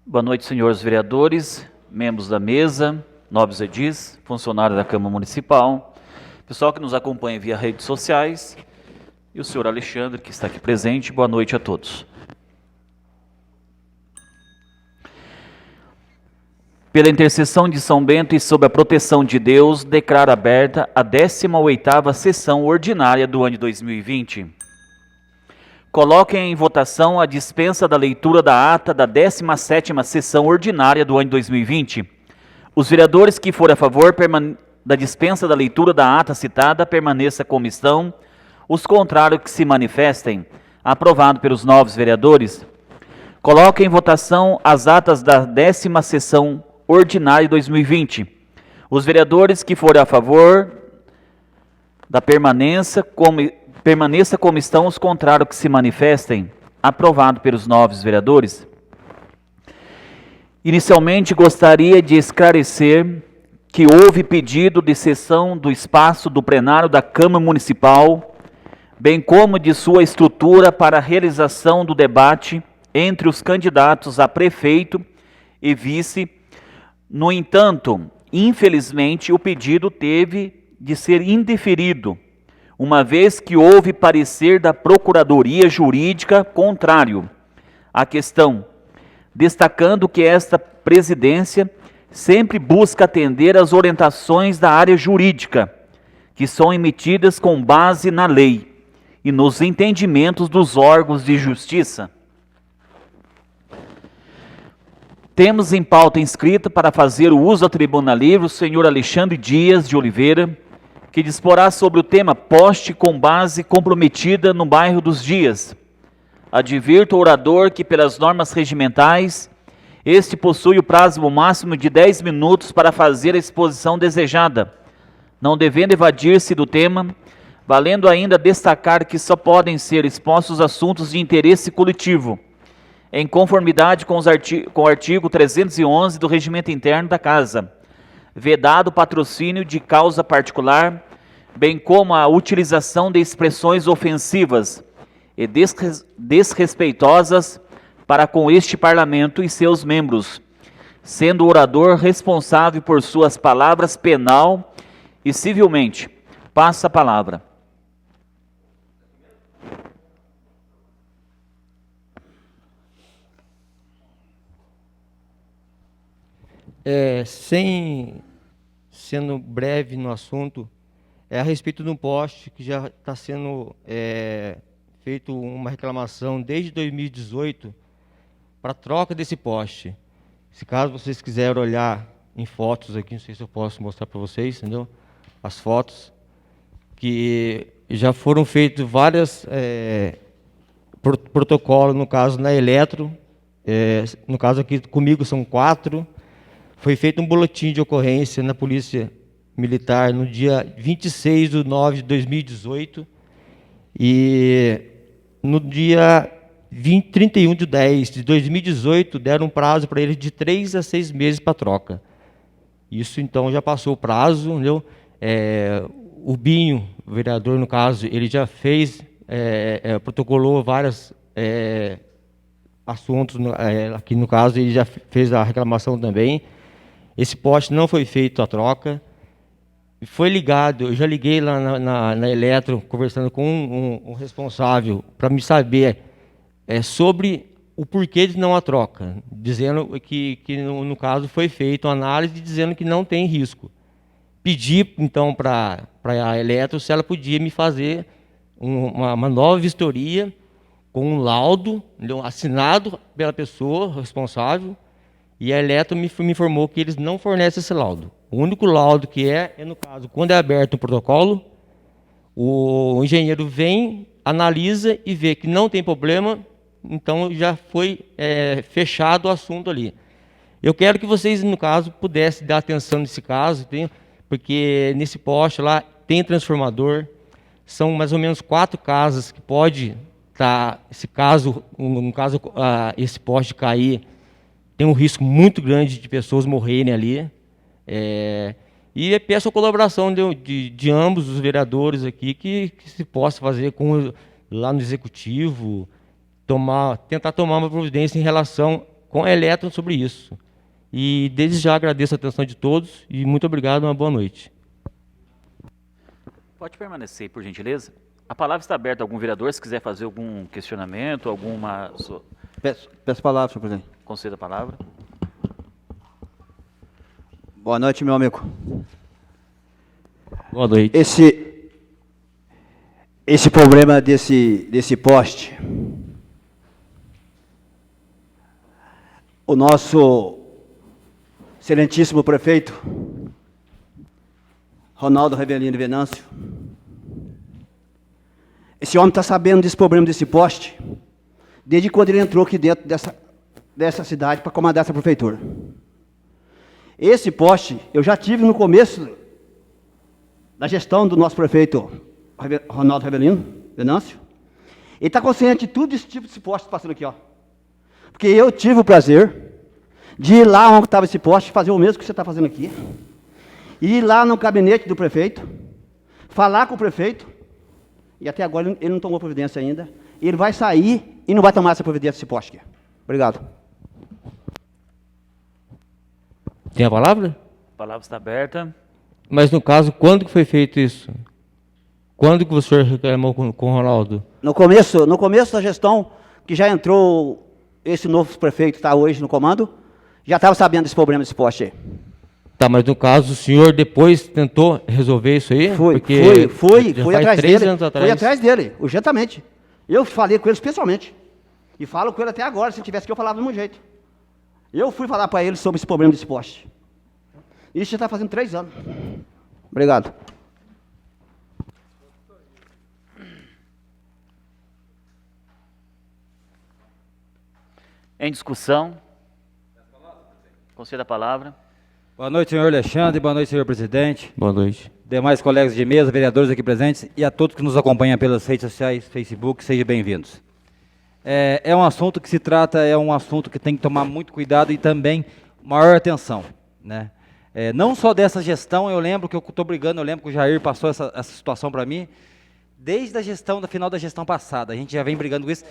Boa noite, senhores vereadores, membros da mesa, nobres edis, funcionários da Câmara Municipal, pessoal que nos acompanha via redes sociais e o senhor Alexandre, que está aqui presente. Boa noite a todos. Pela intercessão de São Bento e sob a proteção de Deus, declaro aberta a 18ª sessão ordinária do ano de 2020. Coloquem em votação a dispensa da leitura da ata da 17ª sessão ordinária do ano de 2020. Os vereadores que forem a favor da dispensa da leitura da ata citada, permaneça como estão. Os contrários que se manifestem. Aprovado pelos novos vereadores. Coloquem em votação as atas da 10ª sessão ordinária de 2020. Os vereadores que forem a favor da permaneça como estão, os contrários que se manifestem. Aprovado pelos novos vereadores. Inicialmente, gostaria de esclarecer que houve pedido de cessão do espaço do plenário da Câmara Municipal, bem como de sua estrutura para a realização do debate entre os candidatos a prefeito e vice. No entanto, infelizmente, o pedido teve de ser indeferido, uma vez que houve parecer da Procuradoria Jurídica contrário à questão, destacando que esta presidência sempre busca atender às orientações da área jurídica, que são emitidas com base na lei e nos entendimentos dos órgãos de justiça. Temos em pauta inscrita para fazer o uso da tribuna livre o senhor Alexandre Dias de Oliveira, que disporá sobre o tema poste com base comprometida no bairro dos Dias. Advirto o orador que, pelas normas regimentais, este possui o prazo máximo de 10 minutos para fazer a exposição desejada, não devendo evadir-se do tema, valendo ainda destacar que só podem ser expostos assuntos de interesse coletivo, em conformidade com o artigo 311 do Regimento Interno da Casa, vedado o patrocínio de causa particular, bem como a utilização de expressões ofensivas e desrespeitosas para com este Parlamento e seus membros, sendo o orador responsável por suas palavras penal e civilmente. Passa a palavra. Sendo breve no assunto, é a respeito de um poste que já está sendo feito uma reclamação desde 2018 para a troca desse poste. Se caso vocês quiserem olhar em fotos aqui, não sei se eu posso mostrar para vocês, entendeu? As fotos, que já foram feitos vários protocolos, no caso na Eletro, no caso aqui comigo são 4. Foi feito um boletim de ocorrência na Polícia Militar no dia 26 de 9 de 2018 e no dia 31 de 10 de 2018 deram um prazo para eles de 3 a 6 meses para troca. Isso então já passou o prazo, entendeu? O Binho, o vereador no caso, ele já fez, protocolou vários assuntos, aqui no caso ele já fez a reclamação também. Esse poste não foi feito a troca. Foi ligado, eu já liguei lá na Eletro, conversando com um responsável, para me saber sobre o porquê de não a troca, dizendo que no caso foi feita uma análise dizendo que não tem risco. Pedi então para a Eletro se ela podia me fazer uma nova vistoria com um laudo assinado pela pessoa responsável. E a Eletro me informou que eles não fornecem esse laudo. O único laudo que no caso, quando é aberto o protocolo, o engenheiro vem, analisa e vê que não tem problema, então já foi fechado o assunto ali. Eu quero que vocês, no caso, pudessem dar atenção nesse caso, porque nesse poste lá tem transformador, são mais ou menos 4 casas que pode estar, esse poste cair, tem um risco muito grande de pessoas morrerem ali. E peço a colaboração de ambos os vereadores aqui, que se possa fazer lá no Executivo, tentar tomar uma providência em relação com a Eletro sobre isso. E desde já agradeço a atenção de todos e muito obrigado, uma boa noite. Pode permanecer, por gentileza. A palavra está aberta a algum vereador, se quiser fazer algum questionamento, alguma... Peço a palavra, senhor presidente. Conceda a palavra. Boa noite, meu amigo. Boa noite. Esse problema desse poste, o nosso excelentíssimo prefeito, Ronaldo Rebelino Venâncio, esse homem está sabendo desse problema desse poste desde quando ele entrou aqui dentro dessa cidade para comandar essa prefeitura. Esse poste eu já tive no começo da gestão do nosso prefeito Ronaldo Rebelino Venâncio. Ele está consciente de tudo esse tipo de poste passando aqui, ó. Porque eu tive o prazer de ir lá onde estava esse poste, fazer o mesmo que você está fazendo aqui. Ir lá no gabinete do prefeito, falar com o prefeito, e até agora ele não tomou providência ainda. Ele vai sair e não vai tomar essa providência desse poste aqui. Obrigado. Tem a palavra? A palavra está aberta. Mas no caso, quando que foi feito isso? Quando que o senhor reclamou com o Ronaldo? No começo da gestão, que já entrou esse novo prefeito que está hoje no comando, já estava sabendo desse problema desse poste aí. Tá, mas no caso, o senhor depois tentou resolver isso aí? Fui atrás dele. Fui atrás dele, urgentemente. Eu falei com ele pessoalmente. E falo com ele até agora, se tivesse que eu falava do mesmo jeito. Eu fui falar para ele sobre esse problema desse poste. Isso já está fazendo 3 anos. Obrigado. Em discussão. Conceda a palavra. Boa noite, senhor Alexandre. Boa noite, senhor presidente. Boa noite. Demais colegas de mesa, vereadores aqui presentes e a todos que nos acompanham pelas redes sociais, Facebook, sejam bem-vindos. É um assunto que se trata, é um assunto que tem que tomar muito cuidado e também maior atenção, né? Não só dessa gestão, eu lembro que eu estou brigando, eu lembro que o Jair passou essa situação para mim, desde a gestão, da final da gestão passada, a gente já vem brigando com isso,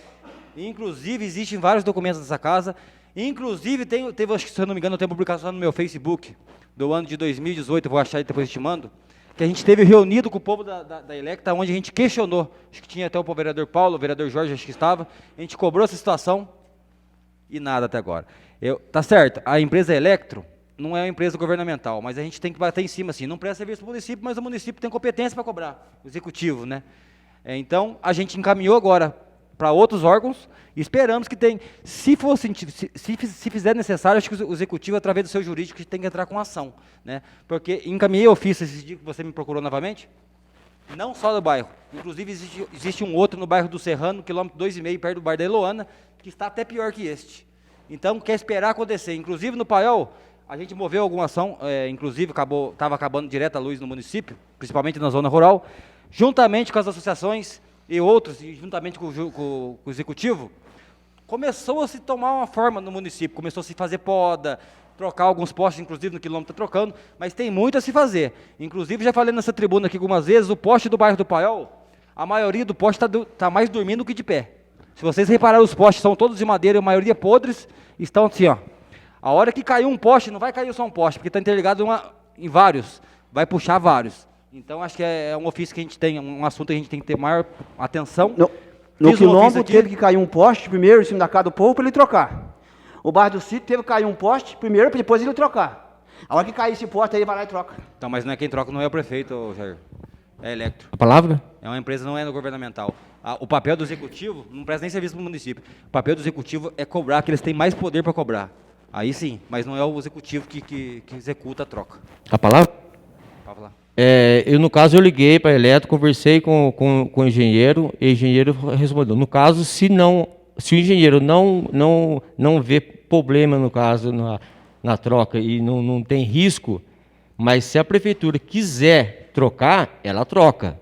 inclusive existem vários documentos dessa casa, inclusive teve, acho que, se eu não me engano, tem publicação no meu Facebook, do ano de 2018, eu vou achar e depois te mando, que a gente teve reunido com o povo da Electa, onde a gente questionou, acho que tinha até o vereador Paulo, o vereador Jorge, acho que estava, a gente cobrou essa situação e nada até agora. Tá certo, a empresa Electro não é uma empresa governamental, mas a gente tem que bater em cima, assim, não presta serviço para o município, mas o município tem competência para cobrar, o executivo, né? Então, a gente encaminhou agora para outros órgãos e esperamos que tenha, se fizer necessário, acho que o executivo, através do seu jurídico, tem que entrar com ação, né? Porque encaminhei ofício esse dia que você me procurou novamente, não só do bairro, inclusive existe um outro no bairro do Serrano, quilômetro 2,5, perto do bairro da Eloana, que está até pior que este. Então, quer esperar acontecer. Inclusive, no Paiol, a gente moveu alguma ação, inclusive estava acabando direto a luz no município, principalmente na zona rural, juntamente com as associações e outros, e juntamente com o executivo, começou a se tomar uma forma no município, começou a se fazer poda, trocar alguns postes, inclusive no quilômetro está trocando, mas tem muito a se fazer. Inclusive, já falei nessa tribuna aqui algumas vezes, o poste do bairro do Paiol, a maioria do poste está mais dormindo que de pé. Se vocês repararem, os postes são todos de madeira, a maioria podres, estão assim, ó. A hora que caiu um poste, não vai cair só um poste, porque está interligado em vários, vai puxar vários. Então, acho que é um ofício que a gente tem, um assunto que a gente tem que ter maior atenção. No quilombo teve que cair um poste primeiro em cima da casa do povo para ele trocar. O bairro do sítio teve que cair um poste primeiro para depois ele trocar. A hora que cair esse poste aí, vai lá e troca. Então, mas não é quem troca, não é o prefeito, Jair. É Electro. A palavra? É uma empresa, não é no governamental. O papel do executivo não presta nem serviço para o município. O papel do executivo é cobrar, que eles têm mais poder para cobrar. Aí sim, mas não é o executivo que executa a troca. A palavra? Pode falar. No caso, eu liguei para a Eletro, conversei com o engenheiro, e o engenheiro respondeu. No caso, se o engenheiro não vê problema, no caso, na troca, e não tem risco, mas se a prefeitura quiser trocar, ela troca.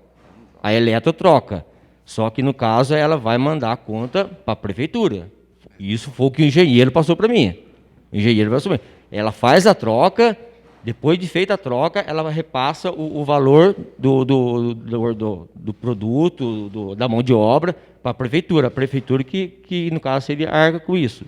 A Eletro troca. Só que, no caso, ela vai mandar a conta para a prefeitura. Isso foi o que o engenheiro passou para mim. O engenheiro passou para mim. Ela faz a troca, depois de feita a troca, ela repassa o valor do produto, da mão de obra, para a prefeitura. A prefeitura que, no caso, seria arca com isso.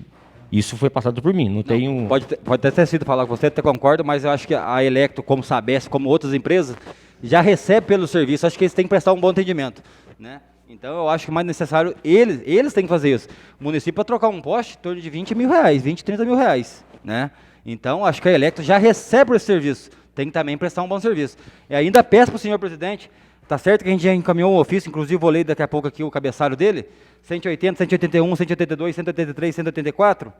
Isso foi passado por mim, não tenho... Pode até ter sido falar com você, até concordo, mas eu acho que a Electro, como Sabesp, como outras empresas, já recebe pelo serviço. Acho que eles têm que prestar um bom atendimento, né? Então, eu acho que mais necessário, eles têm que fazer isso. O município, para trocar um poste, em torno de 20 mil reais, 20, 30 mil reais, né? Então, acho que a Electro já recebe esse serviço. Tem que também prestar um bom serviço. E ainda peço para o senhor presidente, tá certo que a gente já encaminhou um ofício, inclusive vou ler daqui a pouco aqui o cabeçário dele, 180, 181, 182, 183, 184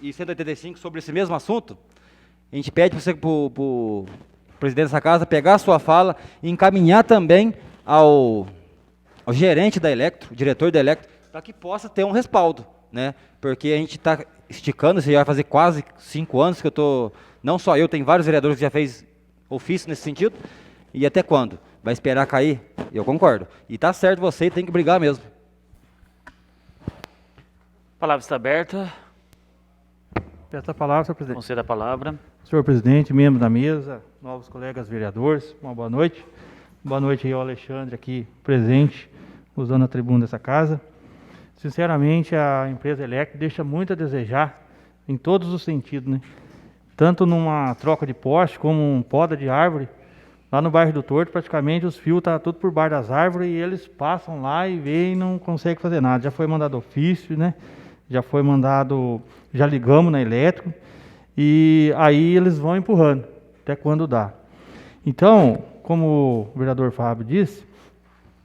e 185 sobre esse mesmo assunto. A gente pede para o presidente dessa casa pegar a sua fala e encaminhar também ao gerente da Electro, diretor da Electro, para que possa ter um respaldo, né? Porque a gente está esticando, isso já vai fazer quase 5 anos que eu estou, não só eu, tem vários vereadores que já fez ofício nesse sentido, e até quando? Vai esperar cair? Eu concordo. E está certo, você tem que brigar mesmo. A palavra está aberta. Peço a palavra, senhor presidente. Conceda a palavra. Senhor presidente, membros da mesa, novos colegas vereadores, uma boa noite. Boa noite aí ao Alexandre aqui presente, usando a tribuna dessa casa. Sinceramente, a empresa Electro deixa muito a desejar em todos os sentidos, né? Tanto numa troca de poste como um poda de árvore. Lá no bairro do Torto, praticamente os fios estão tudo por baixo das árvores e eles passam lá e veem e não conseguem fazer nada. Já foi mandado ofício, né? Já ligamos na Elétrico e aí eles vão empurrando até quando dá. Então, como o vereador Fábio disse,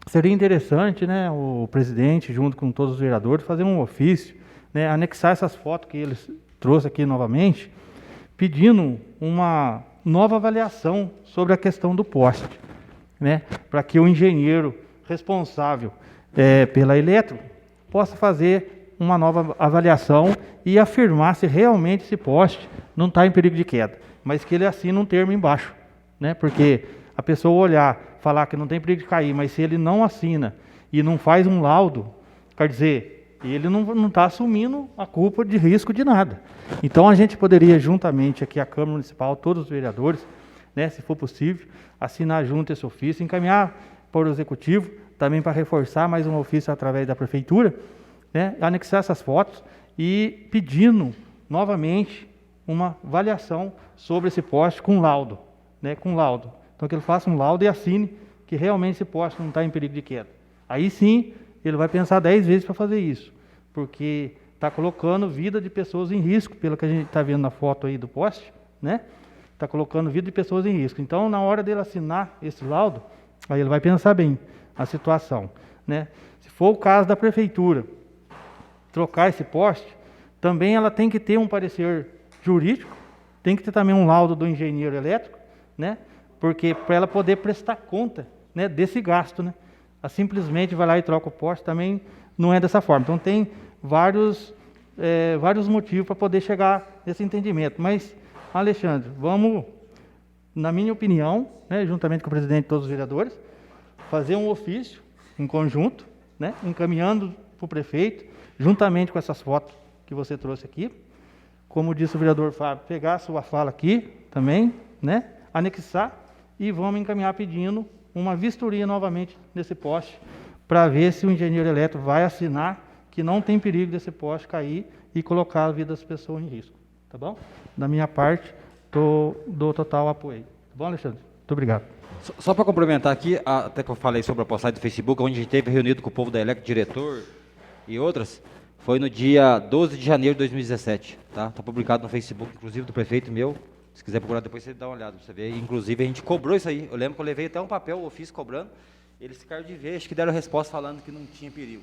seria interessante, né, o presidente, junto com todos os vereadores, fazer um ofício, né, anexar essas fotos que eles trouxeram aqui novamente, pedindo uma nova avaliação sobre a questão do poste, né, para que o engenheiro responsável pela Eletro possa fazer uma nova avaliação e afirmar se realmente esse poste não está em perigo de queda, mas que ele assine um termo embaixo, né, porque a pessoa olhar, falar que não tem perigo de cair, mas se ele não assina e não faz um laudo, quer dizer, ele não está assumindo a culpa de risco de nada. Então a gente poderia, juntamente aqui a Câmara Municipal, todos os vereadores, né, se for possível, assinar junto esse ofício, encaminhar para o Executivo, também para reforçar mais um ofício através da Prefeitura, né, anexar essas fotos e pedindo novamente uma avaliação sobre esse poste com laudo, né, com laudo. Então que ele faça um laudo e assine que realmente esse poste não está em perigo de queda. Aí sim, ele vai pensar 10 vezes para fazer isso, porque está colocando vida de pessoas em risco, pelo que a gente está vendo na foto aí do poste, né? Está colocando vida de pessoas em risco. Então, na hora dele assinar esse laudo, aí ele vai pensar bem a situação, né? Se for o caso da Prefeitura trocar esse poste, também ela tem que ter um parecer jurídico, tem que ter também um laudo do engenheiro elétrico, né? Porque para ela poder prestar conta, né, desse gasto, né? Ela simplesmente vai lá e troca o poste, também não é dessa forma. Então tem vários motivos para poder chegar nesse entendimento. Mas, Alexandre, vamos, na minha opinião, né, juntamente com o presidente e todos os vereadores, fazer um ofício em conjunto, né, encaminhando para o prefeito, juntamente com essas fotos que você trouxe aqui. Como disse o vereador Fábio, pegar a sua fala aqui também, né, anexar e vamos encaminhar pedindo uma vistoria novamente nesse poste para ver se o engenheiro elétrico vai assinar que não tem perigo desse poste cair e colocar a vida das pessoas em risco. Tá bom? Da minha parte, dou total apoio. Tá bom, Alexandre? Muito obrigado. Só para complementar aqui, até que eu falei sobre a postagem do Facebook, onde a gente esteve reunido com o povo da Electro, diretor e outras, foi no dia 12 de janeiro de 2017. Tá publicado no Facebook, inclusive do prefeito meu. Se quiser procurar depois, você dá uma olhada, você vê. Inclusive, a gente cobrou isso aí. Eu lembro que eu levei até um papel, o ofício cobrando. Eles ficaram de ver, acho que deram a resposta falando que não tinha perigo.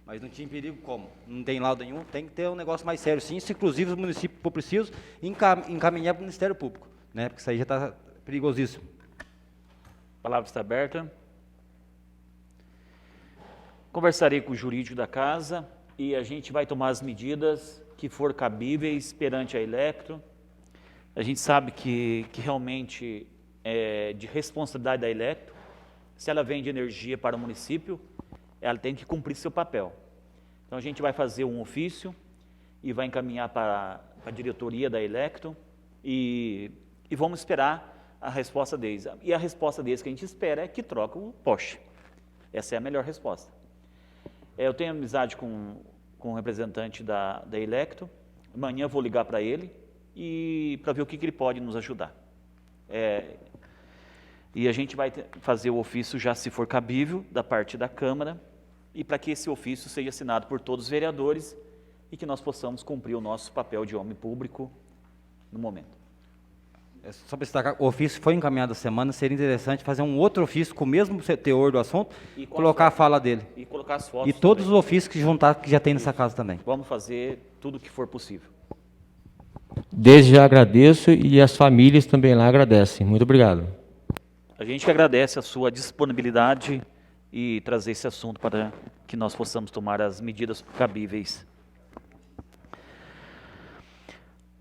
Mas não tinha perigo como? Não tem laudo nenhum, tem que ter um negócio mais sério sim. Se inclusive os municípios for preciso, encaminhar para o Ministério Público, né? Porque isso aí já está perigosíssimo. A palavra está aberta. Conversarei com o jurídico da casa e a gente vai tomar as medidas que for cabíveis perante a Electro. A gente sabe que realmente é de responsabilidade da Electro. Se ela vende energia para o município, ela tem que cumprir seu papel. Então a gente vai fazer um ofício e vai encaminhar para a diretoria da Electro e vamos esperar a resposta deles. E a resposta deles que a gente espera é que troca o poste. Essa é a melhor resposta. Eu tenho amizade com o representante da Electro, Amanhã vou ligar para ele e para ver o que ele pode nos ajudar. E a gente vai fazer o ofício, já se for cabível, da parte da Câmara, e para que esse ofício seja assinado por todos os vereadores e que nós possamos cumprir o nosso papel de homem público no momento. Só para destacar, o ofício foi encaminhado essa semana, seria interessante fazer um outro ofício com o mesmo teor do assunto e colocar a fala dele. E colocar as fotos. E todos também. os ofícios que juntar, que já tem nessa casa também. Vamos fazer tudo o que for possível. Desde já agradeço e as famílias também lá agradecem. Muito obrigado. A gente que agradece a sua disponibilidade e trazer esse assunto para que nós possamos tomar as medidas cabíveis.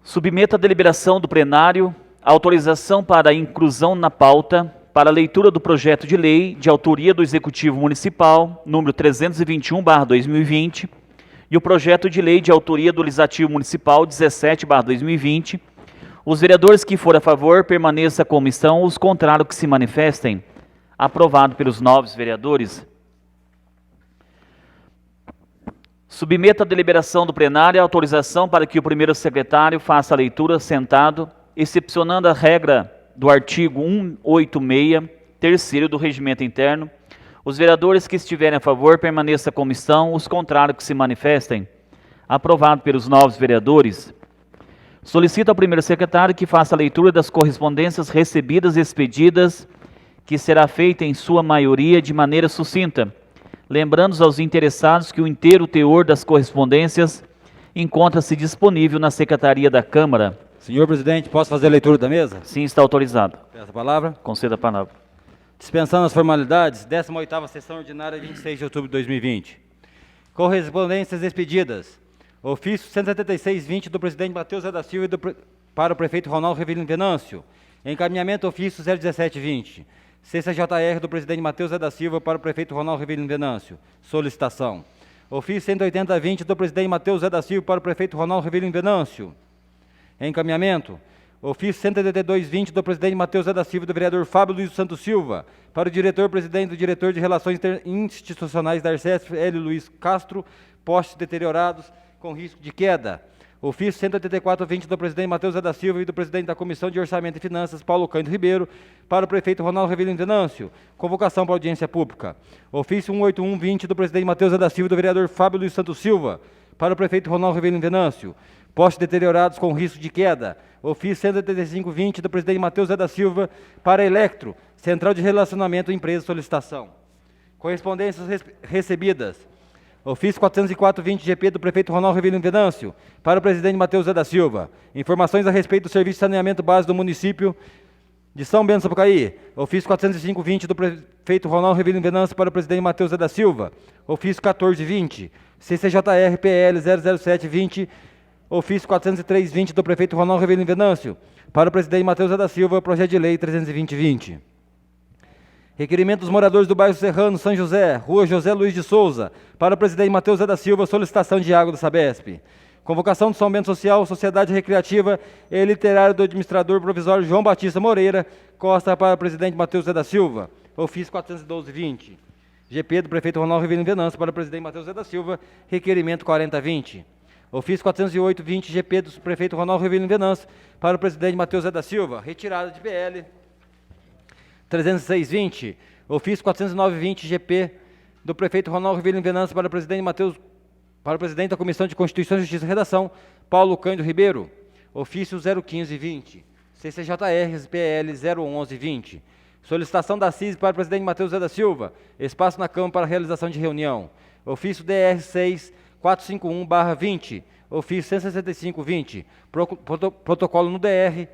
Submeta a deliberação do plenário a autorização para a inclusão na pauta para a leitura do projeto de lei de autoria do Executivo Municipal, número 321/2020, e o projeto de lei de autoria do Legislativo Municipal, 17/2020. Os vereadores que forem a favor, permaneça como estão, os contrários que se manifestem. Aprovado pelos 9 vereadores. Submeta a deliberação do plenário a autorização para que o primeiro secretário faça a leitura sentado, excepcionando a regra do artigo 186, terceiro do Regimento Interno. Os vereadores que estiverem a favor, permaneça como estão, os contrários que se manifestem. Aprovado pelos 9 vereadores. Solicita ao primeiro secretário que faça a leitura das correspondências recebidas e expedidas, que será feita em sua maioria de maneira sucinta, lembrando aos interessados que o inteiro teor das correspondências encontra-se disponível na Secretaria da Câmara. Senhor presidente, posso fazer a leitura da mesa? Sim, está autorizado. Peço a palavra. Conceda a palavra. Dispensando as formalidades, 18ª sessão ordinária, 26 de outubro de 2020. Correspondências expedidas. Ofício 176-20 do presidente Matheus Zé da Silva para o prefeito Ronaldo Rivelino Venâncio. Encaminhamento ofício 017-20. CCJR do presidente Matheus Zé da Silva para o prefeito Ronaldo Rivelino Venâncio. Solicitação. Ofício 180-20 do presidente Matheus Zé da Silva para o prefeito Ronaldo Rivelino Venâncio. Encaminhamento. Ofício 182-20 do presidente Matheus Zé da Silva e do vereador Fábio Luiz Santos Silva para o diretor-presidente do diretor de Relações Institucionais da Arcesp, Hélio Luiz Castro, postes deteriorados com risco de queda. Ofício 184-20 do presidente Matheus Zé da Silva e do presidente da Comissão de Orçamento e Finanças, Paulo Cândido Ribeiro, para o prefeito Ronaldo Rivelino Venâncio. Convocação para audiência pública. Ofício 181-20 do presidente Matheus Zé da Silva e do vereador Fábio Luiz Santos Silva, para o prefeito Ronaldo Rivelino Venâncio. Postes deteriorados com risco de queda. Ofício 185-20 do presidente Matheus Zé da Silva para a Electro, Central de Relacionamento Empresa Solicitação. Correspondências recebidas. Ofício 404-20 GP do prefeito Ronaldo Rivelino Venâncio para o presidente Matheus Zé da Silva. Informações a respeito do serviço de saneamento básico do município de São Bento do Sapucaí. Ofício 405-20 do prefeito Ronaldo Rivelino Venâncio para o presidente Matheus Zé da Silva. Ofício 14-20. CCJR PL 007-20. Ofício 403-20 do prefeito Ronaldo Rivelino Venâncio para o presidente Matheus Zé da Silva, projeto de lei 320-20. Requerimento dos moradores do bairro Serrano, São José, Rua José Luiz de Souza, para o presidente Matheus Zé da Silva, solicitação de água da Sabesp. Convocação do São Bento Social, Sociedade Recreativa e Literária do administrador provisório João Batista Moreira Costa para o presidente Matheus Zé da Silva. Ofício 412-20. GP do prefeito Ronaldo Rivelino Venâncio para o presidente Matheus Zé da Silva, requerimento 40-20. Ofício 408-20, GP do prefeito Ronaldo Rivelino Venâncio para o presidente Matheus Zé da Silva, retirada de PL 306-20. Ofício 409-20, GP do prefeito Ronaldo Rivelino Venâncio para o presidente para o presidente da Comissão de Constituição, Justiça e Redação, Paulo Cândido Ribeiro. Ofício 015-20. CCJR PL 011-20. Solicitação da CIS para o presidente Matheus Zé da Silva, espaço na Câmara para realização de reunião. Ofício DR 6-451/20. Ofício 165-20. Protocolo no DR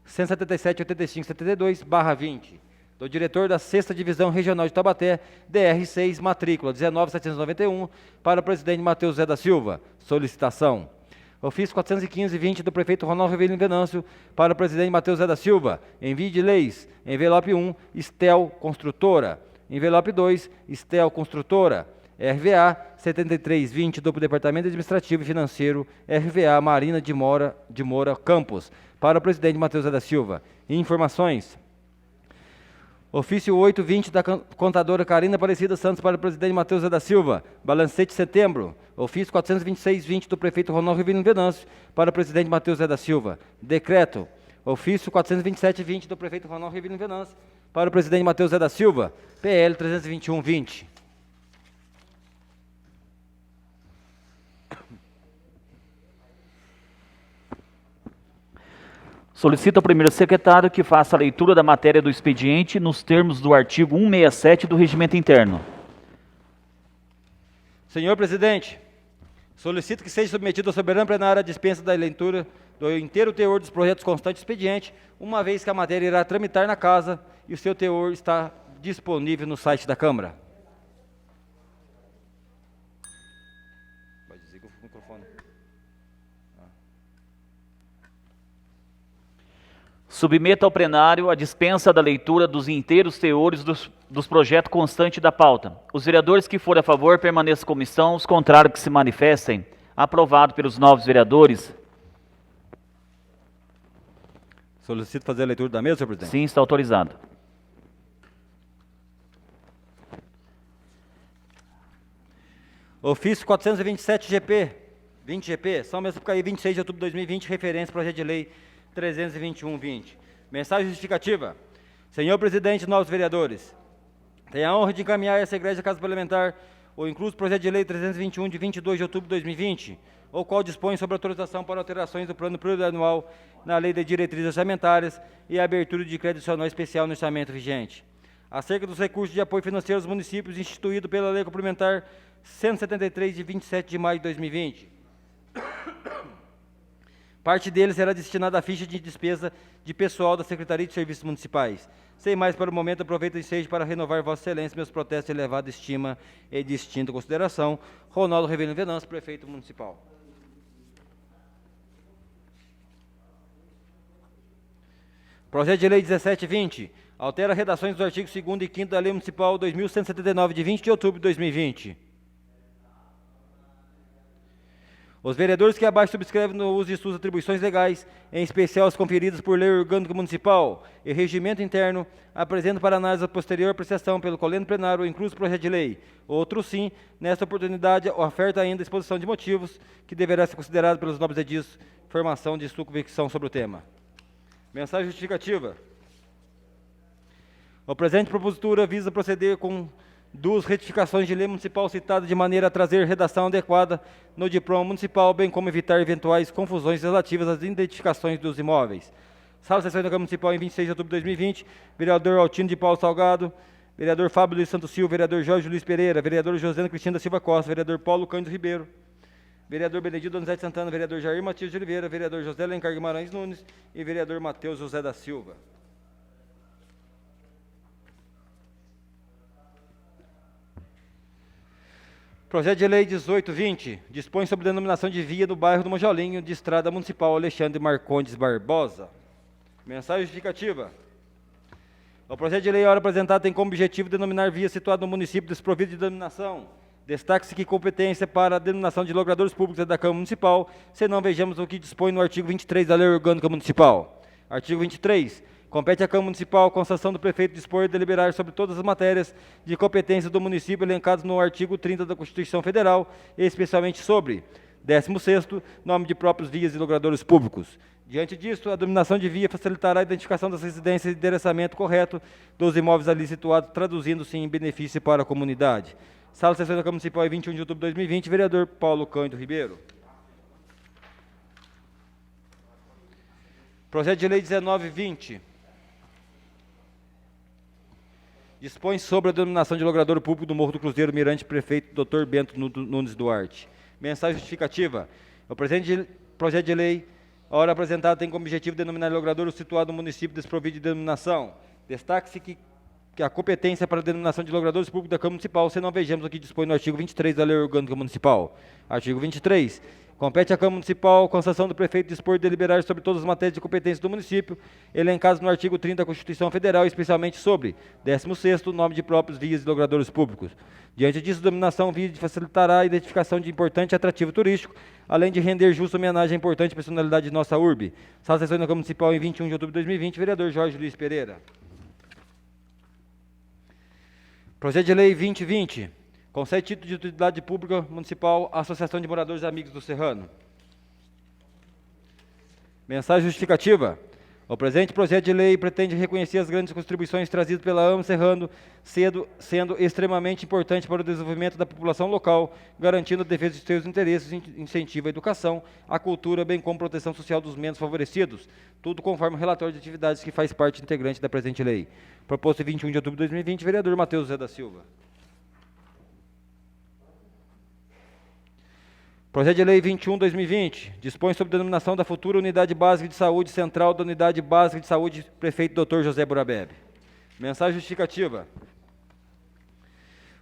177-85-72/20. Do diretor da 6ª Divisão Regional de Taubaté, DR6, matrícula 19.791, para o presidente Matheus Zé da Silva. Solicitação. Ofício 415-20 do prefeito Ronaldo Rivelino Venâncio para o presidente Matheus Zé da Silva. Envio de leis. Envelope 1, Estel Construtora. Envelope 2, Estel Construtora. RVA 7320 do Departamento Administrativo e Financeiro, RVA Marina de Moura Campos, para o presidente Matheus Zé da Silva. Informações. Ofício 820 da contadora Carina Aparecida Santos para o presidente Matheus Zé da Silva, balancete de setembro. Ofício 42620 do prefeito Ronaldo Rivelino Venâncio para o presidente Matheus Zé da Silva. Decreto. Ofício 42720 do prefeito Ronaldo Rivelino Venâncio para o presidente Matheus Zé da Silva, PL 32120. Solicito ao primeiro secretário que faça a leitura da matéria do expediente nos termos do artigo 167 do Regimento Interno. Senhor presidente, solicito que seja submetido ao soberano plenário a dispensa da leitura do inteiro teor dos projetos constantes do expediente, uma vez que a matéria irá tramitar na casa e o seu teor está disponível no site da Câmara. Vai desligar o microfone. Submeta ao plenário a dispensa da leitura dos inteiros teores dos projetos constantes da pauta. Os vereadores que forem a favor permaneçam em comissão, os contrários que se manifestem. Aprovado pelos novos vereadores. Solicito fazer a leitura da mesa, senhor presidente. Sim, está autorizado. Ofício 427 GP, 20 GP, São Mestre Pucaí, 26 de outubro de 2020, referência projeto de lei 321-20. Mensagem justificativa. Senhor presidente e novos vereadores, tenho a honra de encaminhar a essa igreja Casa Parlamentar o incluso projeto de lei 321 de 22 de outubro de 2020, o qual dispõe sobre autorização para alterações do plano plurianual na lei de diretrizes orçamentárias e a abertura de crédito adicional especial no orçamento vigente. Acerca dos recursos de apoio financeiro aos municípios instituído pela Lei Complementar 173 de 27 de maio de 2020. Parte deles será destinada à ficha de despesa de pessoal da Secretaria de Serviços Municipais. Sem mais para o momento, aproveito o ensejo para renovar Vossa Excelência meus protestos de elevada estima e distinta consideração. Ronaldo Rivelino Venâncio, Prefeito Municipal. Projeto de Lei 1720. Altera redações dos artigos 2º e 5º da Lei Municipal 2179, de 20 de outubro de 2020. Os vereadores que abaixo subscrevem no uso de suas atribuições legais, em especial as conferidas por lei orgânica municipal e regimento interno, apresentam para análise a posterior apreciação pelo coleno plenário o incluso projeto de lei. Outro sim, nesta oportunidade, oferta ainda a exposição de motivos que deverá ser considerado pelos nobres edis formação de sua convicção sobre o tema. Mensagem justificativa. A presente propositura visa proceder com duas retificações de lei municipal citadas de maneira a trazer redação adequada no diploma municipal, bem como evitar eventuais confusões relativas às identificações dos imóveis. Sala de sessões da Câmara Municipal em 26 de outubro de 2020, vereador Altino de Paulo Salgado, vereador Fábio Luiz Santos Silva, vereador Jorge Luiz Pereira, vereador José Cristina da Silva Costa, vereador Paulo Cândido Ribeiro, vereador Benedito Donizete Santana, vereador Jair Matias de Oliveira, vereador José Alencar Guimarães Nunes e vereador Matheus José da Silva. Projeto de Lei 1820 dispõe sobre denominação de via do bairro do Monjolinho de Estrada Municipal Alexandre Marcondes Barbosa. Mensagem justificativa. O projeto de lei ora apresentado tem como objetivo denominar via situada no município desprovido de denominação. Destaque-se que competência para a denominação de logradores públicos é da Câmara Municipal, senão vejamos o que dispõe no artigo 23 da Lei Orgânica Municipal. Artigo 23. Compete à Câmara Municipal, com sanção do prefeito, dispor e deliberar sobre todas as matérias de competência do município elencadas no artigo 30 da Constituição Federal, especialmente sobre 16º, nome de próprios vias e logradores públicos. Diante disso, a denominação de via facilitará a identificação das residências e endereçamento correto dos imóveis ali situados, traduzindo-se em benefício para a comunidade. Sala de sessões da Câmara Municipal, em 21 de outubro de 2020, vereador Paulo Cândido Ribeiro. Projeto de Lei 1920. Dispõe sobre a denominação de logrador público do Morro do Cruzeiro Mirante, prefeito Dr. Bento Nunes Duarte. Mensagem justificativa. O presente projeto de lei, a hora apresentada, tem como objetivo denominar logrador situado no município desprovido de denominação. Destaque-se que a competência para a denominação de logradores públicos da Câmara Municipal, se não vejamos o que dispõe no artigo 23 da Lei Orgânica Municipal. Artigo 23. Compete à Câmara Municipal, com sanção do prefeito, dispor e deliberar sobre todas as matérias de competência do município, elencadas no artigo 30 da Constituição Federal, especialmente sobre 16º, nome de próprios vias e logradores públicos. Diante disso, a denominação via facilitará a identificação de importante e atrativo turístico, além de render justa homenagem à importante personalidade de nossa urbe. Sala de sessões da Câmara Municipal em 21 de outubro de 2020, vereador Jorge Luiz Pereira. Projeto de Lei 2020, concede título de utilidade pública municipal à Associação de Moradores e Amigos do Serrano. Mensagem justificativa. O presente projeto de lei pretende reconhecer as grandes contribuições trazidas pela AMA Serrano, sendo extremamente importante para o desenvolvimento da população local, garantindo a defesa de seus interesses, incentivo à educação, à cultura, bem como proteção social dos menos favorecidos, tudo conforme o relatório de atividades que faz parte integrante da presente lei. Proposto em 21 de outubro de 2020, vereador Matheus José da Silva. Projeto de Lei 21/2020, dispõe sobre a denominação da futura Unidade Básica de Saúde Central da Unidade Básica de Saúde, prefeito Dr. José Burabebe. Mensagem justificativa.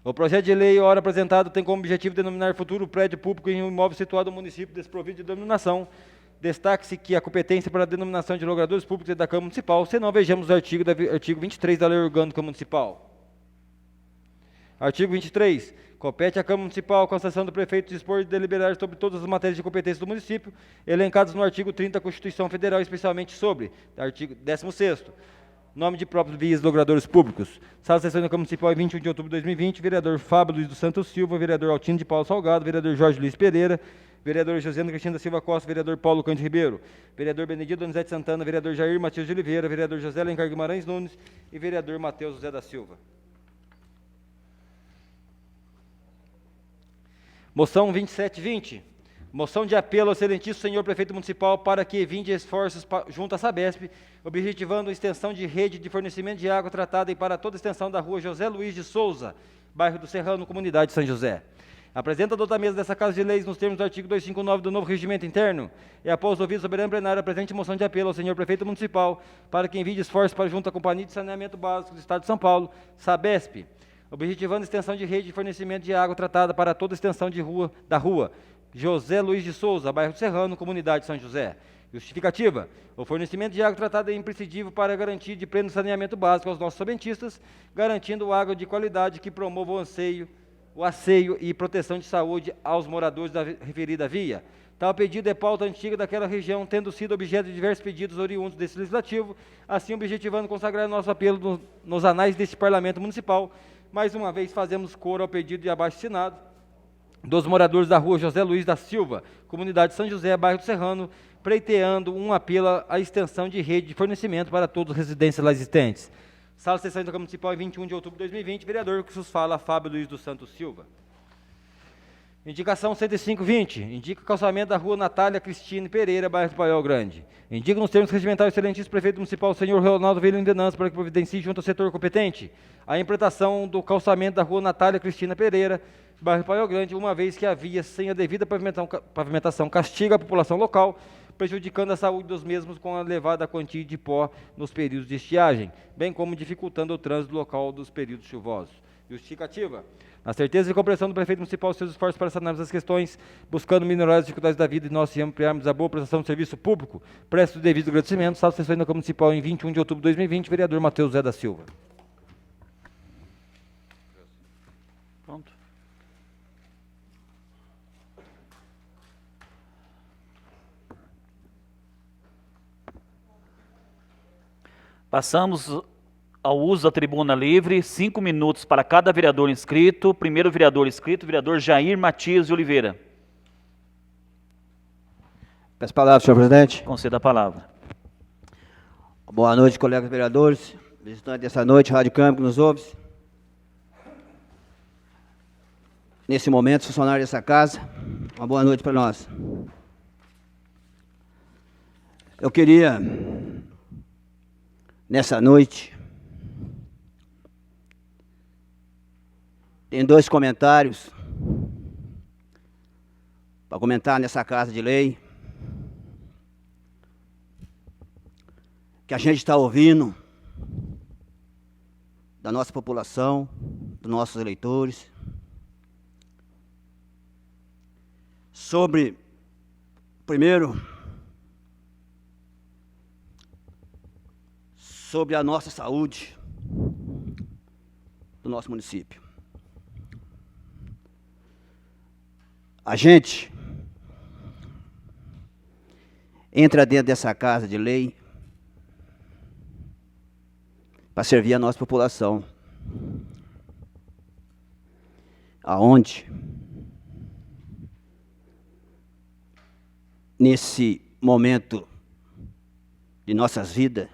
O projeto de lei, ora apresentado, tem como objetivo denominar futuro prédio público em um imóvel situado no município desprovido de denominação. Destaque-se que a competência para a denominação de logradores públicos é da Câmara Municipal, se não vejamos o artigo 23 da Lei Orgânica Municipal. Artigo 23. Compete à Câmara Municipal, com a sanção do prefeito, dispor e deliberar sobre todas as matérias de competência do município, elencadas no artigo 30 da Constituição Federal, especialmente sobre, artigo 16º, nome de próprios vias logradores públicos. Sala de sessão da Câmara Municipal, em 21 de outubro de 2020, vereador Fábio Luiz dos Santos Silva, vereador Altino de Paulo Salgado, vereador Jorge Luiz Pereira, vereador José Cristina da Silva Costa, vereador Paulo Cândido Ribeiro, vereador Benedito Donizete Santana, vereador Jair Matias de Oliveira, vereador José Alencar Guimarães Nunes e vereador Matheus José da Silva. Moção 2720, moção de apelo ao excelentíssimo senhor prefeito municipal para que vinde esforços junto à Sabesp, objetivando a extensão de rede de fornecimento de água tratada e para toda a extensão da rua José Luiz de Souza, bairro do Serrano, comunidade de São José. Apresenta a doutor mesa dessa Casa de Leis nos termos do artigo 259 do novo regimento interno e após ouvir o soberano plenário, apresente moção de apelo ao senhor prefeito municipal para que envie esforços para junto à Companhia de Saneamento Básico do Estado de São Paulo, Sabesp, objetivando a extensão de rede de fornecimento de água tratada para toda a extensão da rua José Luiz de Souza, bairro do Serrano, comunidade de São José. Justificativa. O fornecimento de água tratada é imprescindível para garantir de pleno saneamento básico aos nossos sobentistas, garantindo água de qualidade que promova o asseio e proteção de saúde aos moradores da referida via. Tal pedido é pauta antiga daquela região, tendo sido objeto de diversos pedidos oriundos desse legislativo, assim objetivando consagrar nosso apelo nos anais deste Parlamento Municipal. Mais uma vez fazemos coro ao pedido de abaixo-assinado dos moradores da rua José Luiz da Silva, comunidade de São José, bairro do Serrano, pleiteando um apelo à extensão de rede de fornecimento para todas as residências lá existentes. Sala de sessão da Câmara Municipal, em 21 de outubro de 2020, vereador que vos fala, Fábio Luiz dos Santos Silva. Indicação 10520, indica o calçamento da rua Natália Cristine Pereira, bairro do Paiol Grande. Indica nos termos regimentais o excelentíssimo prefeito municipal, senhor Ronaldo Velho Denança, para que providencie junto ao setor competente a implantação do calçamento da rua Natália Cristina Pereira, bairro do Paiol Grande, uma vez que a via sem a devida pavimentação castiga a população local, prejudicando a saúde dos mesmos com a elevada quantia de pó nos períodos de estiagem, bem como dificultando o trânsito local dos períodos chuvosos. Justificativa. Na certeza e compreensão do prefeito municipal, seus esforços para sanar essas questões, buscando minorar as dificuldades da vida e nós ampliarmos a boa prestação de serviço público, presto o devido agradecimento, sala de sessões da Câmara Municipal em 21 de outubro de 2020, vereador Matheus José da Silva. Pronto. Passamos ao uso da tribuna livre, 5 minutos para cada vereador inscrito. Primeiro vereador inscrito, vereador Jair Matias de Oliveira. Peço palavras, senhor presidente. Conceda a palavra. Boa noite, colegas vereadores, visitantes dessa noite, Rádio Câmara que nos ouve. Nesse momento, funcionário dessa casa, uma boa noite para nós. Eu queria, nessa noite, tem 2 comentários para comentar nessa casa de lei, que a gente está ouvindo da nossa população, dos nossos eleitores, sobre, primeiro, sobre a nossa saúde do nosso município. A gente entra dentro dessa casa de lei para servir a nossa população. aonde, nesse momento de nossas vidas,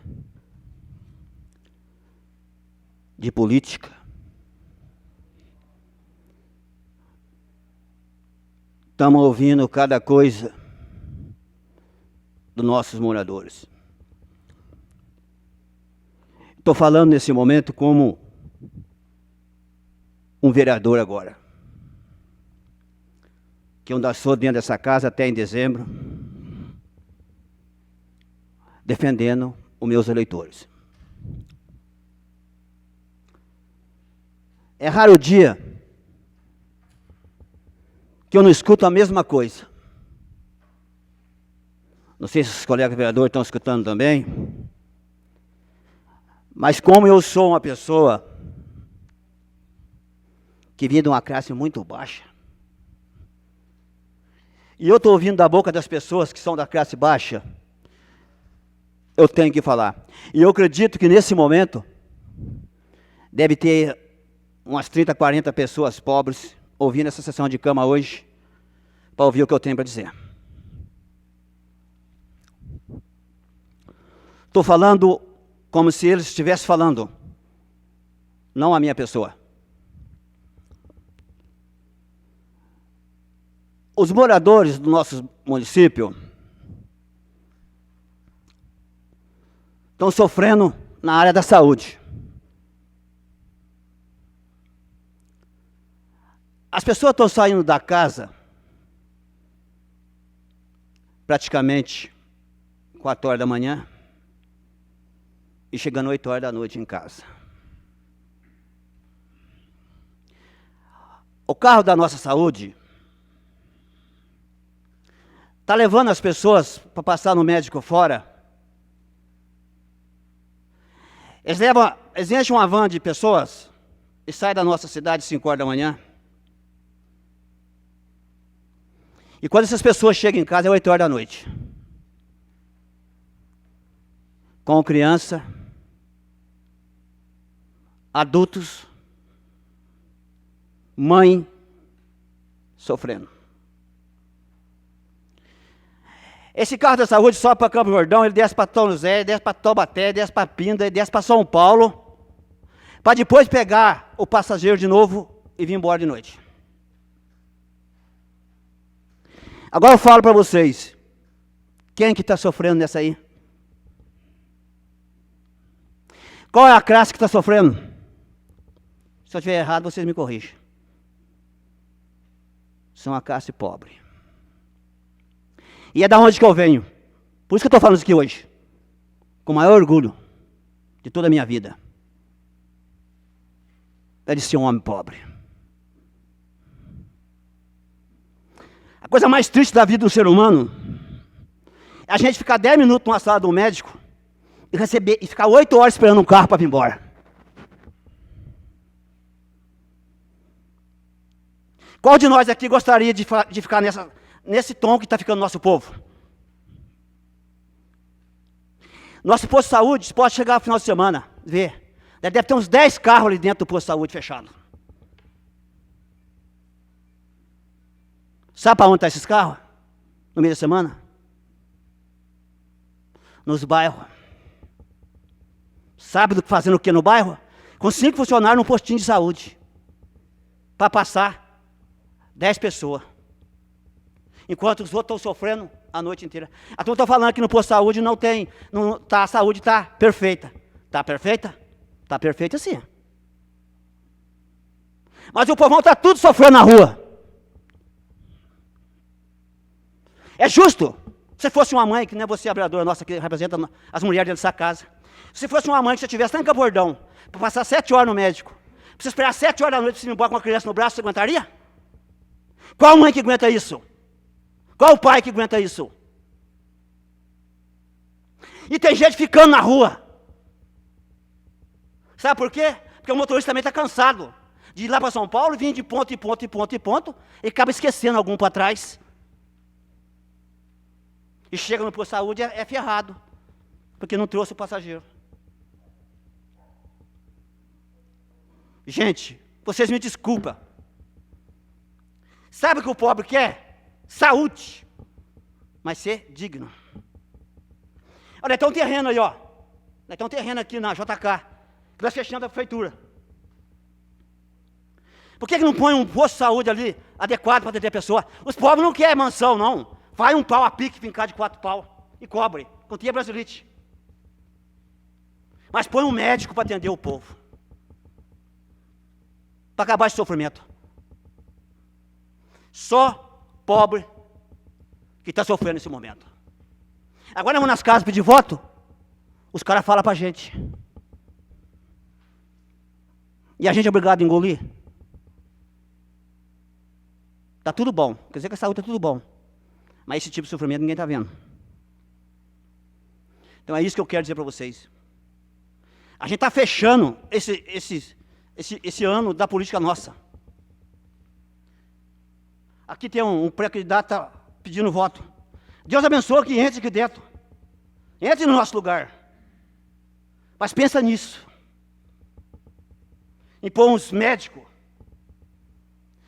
de política, estamos ouvindo cada coisa dos nossos moradores. Estou falando nesse momento como um vereador agora, que eu ainda sou dentro dessa casa até em dezembro, defendendo os meus eleitores. É raro o dia que eu não escuto a mesma coisa. Não sei se os colegas vereadores estão escutando também, mas como eu sou uma pessoa que vinha de uma classe muito baixa, e eu estou ouvindo da boca das pessoas que são da classe baixa, eu tenho que falar. E eu acredito que nesse momento deve ter umas 30, 40 pessoas pobres ouvindo essa sessão de cama hoje para ouvir o que eu tenho para dizer. Estou falando como se eles estivessem falando, não a minha pessoa. Os moradores do nosso município estão sofrendo na área da saúde. As pessoas estão saindo da casa praticamente 4 horas da manhã e chegando 8 horas da noite em casa. O carro da nossa saúde está levando as pessoas para passar no médico fora. Eles enchem uma van de pessoas e saem da nossa cidade às 5 horas da manhã. E quando essas pessoas chegam em casa é 8 horas da noite. Com criança, adultos, mãe sofrendo. Esse carro da saúde sobe para Campo Jordão, ele desce para São José, desce para Taubaté, desce para Pinda, ele desce para São Paulo, para depois pegar o passageiro de novo e vir embora de noite. Agora eu falo para vocês, quem que está sofrendo nessa aí? Qual é a classe que está sofrendo? Se eu estiver errado, vocês me corrigem. São a classe pobre. E é da onde que eu venho. Por isso que eu estou falando isso aqui hoje. Com o maior orgulho de toda a minha vida. É de ser um homem pobre. A coisa mais triste da vida do ser humano é a gente ficar 10 minutos numa sala do médico e ficar 8 horas esperando um carro para vir embora. Qual de nós aqui gostaria de ficar nesse tom que está ficando nosso povo? Nosso posto de saúde pode chegar no final de semana, ver. Deve ter uns 10 carros ali dentro do posto de saúde fechado. Sabe para onde estão esses carros? No meio da semana? Nos bairros. Sabe fazendo o que no bairro? Com 5 funcionários num postinho de saúde. Para passar 10 pessoas. Enquanto os outros estão sofrendo a noite inteira. A turma está falando que no posto de saúde a saúde está perfeita. Está perfeita? Está perfeita sim. Mas o povão está tudo sofrendo na rua. É justo? Se fosse uma mãe, que não é você a vereadora nossa que representa as mulheres dentro dessa casa. Se fosse uma mãe que você estivesse lá em Campo Jordão, para passar 7 horas no médico, para você esperar 7 horas da noite para você ir embora com uma criança no braço, você aguentaria? Qual mãe que aguenta isso? Qual pai que aguenta isso? E tem gente ficando na rua. Sabe por quê? Porque o motorista também está cansado de ir lá para São Paulo e vir de ponto em ponto, em ponto, em ponto, e acaba esquecendo algum para trás. E chega no posto de saúde é ferrado, porque não trouxe o passageiro. Gente, vocês me desculpam, Sabe o que o pobre quer? Saúde. Mas ser digno. Olha, tem um terreno aí, ó. Tem um terreno aqui na JK, que nós fechamos a prefeitura. Por que não põe um posto de saúde ali, adequado para atender a pessoa? Os pobres não querem mansão, não. Vai um pau a pique, fincar de 4 pau, e cobre, com tia brasilite. Mas põe um médico para atender o povo. Para acabar esse sofrimento. Só pobre que está sofrendo nesse momento. Agora nós vamos nas casas pedir voto, os caras falam para a gente. E a gente é obrigado a engolir. Está tudo bom, quer dizer que a saúde está tudo bom. Mas esse tipo de sofrimento ninguém está vendo. Então é isso que eu quero dizer para vocês. A gente está fechando esse ano da política nossa. Aqui tem um pré-candidato tá pedindo voto. Deus abençoe que entre aqui dentro. Entre no nosso lugar. Mas pensa nisso. Em pôr uns médicos.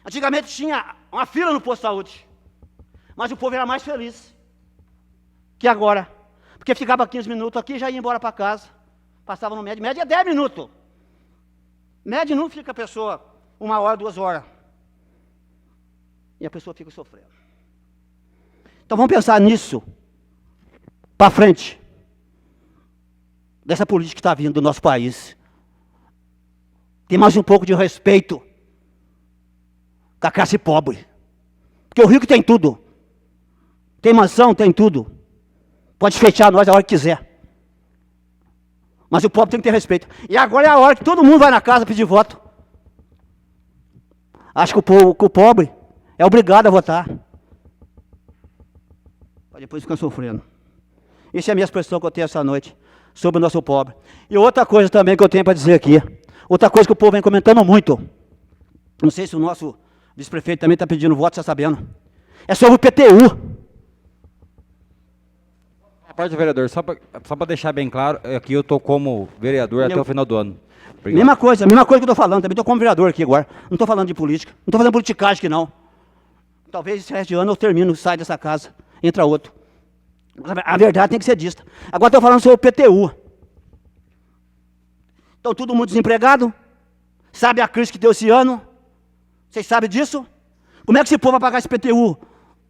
Antigamente tinha uma fila no posto de saúde. Mas o povo era mais feliz que agora. Porque ficava 15 minutos aqui e já ia embora para casa. Passava no médio. Média é 10 minutos. Médio não fica a pessoa 1 hora, 2 horas. E a pessoa fica sofrendo. Então vamos pensar nisso. Para frente. Dessa política que está vindo do nosso país. Tem mais um pouco de respeito com a classe pobre. Porque o rico tem tudo. Tem mansão, tem tudo. Pode fechar nós a hora que quiser. Mas o pobre tem que ter respeito. E agora é a hora que todo mundo vai na casa pedir voto. Acho que o pobre é obrigado a votar. Para depois ficar sofrendo. Essa é a minha expressão que eu tenho essa noite sobre o nosso pobre. E outra coisa também que eu tenho para dizer aqui. Outra coisa que o povo vem comentando muito. Não sei se o nosso vice-prefeito também está pedindo voto, você está sabendo. É sobre o PTU. A parte do vereador, só para deixar bem claro, aqui eu estou como vereador até o final do ano. Obrigado. Mesma coisa que eu estou falando, também estou como vereador aqui agora. Não estou falando de política, não estou fazendo politicagem aqui não. Talvez esse resto de ano eu termino, saio dessa casa, entra outro. Mas a verdade tem que ser dita. Agora estou falando sobre o PTU. Então todo mundo desempregado, sabe a crise que deu esse ano? Vocês sabem disso? Como é que esse povo vai pagar esse PTU?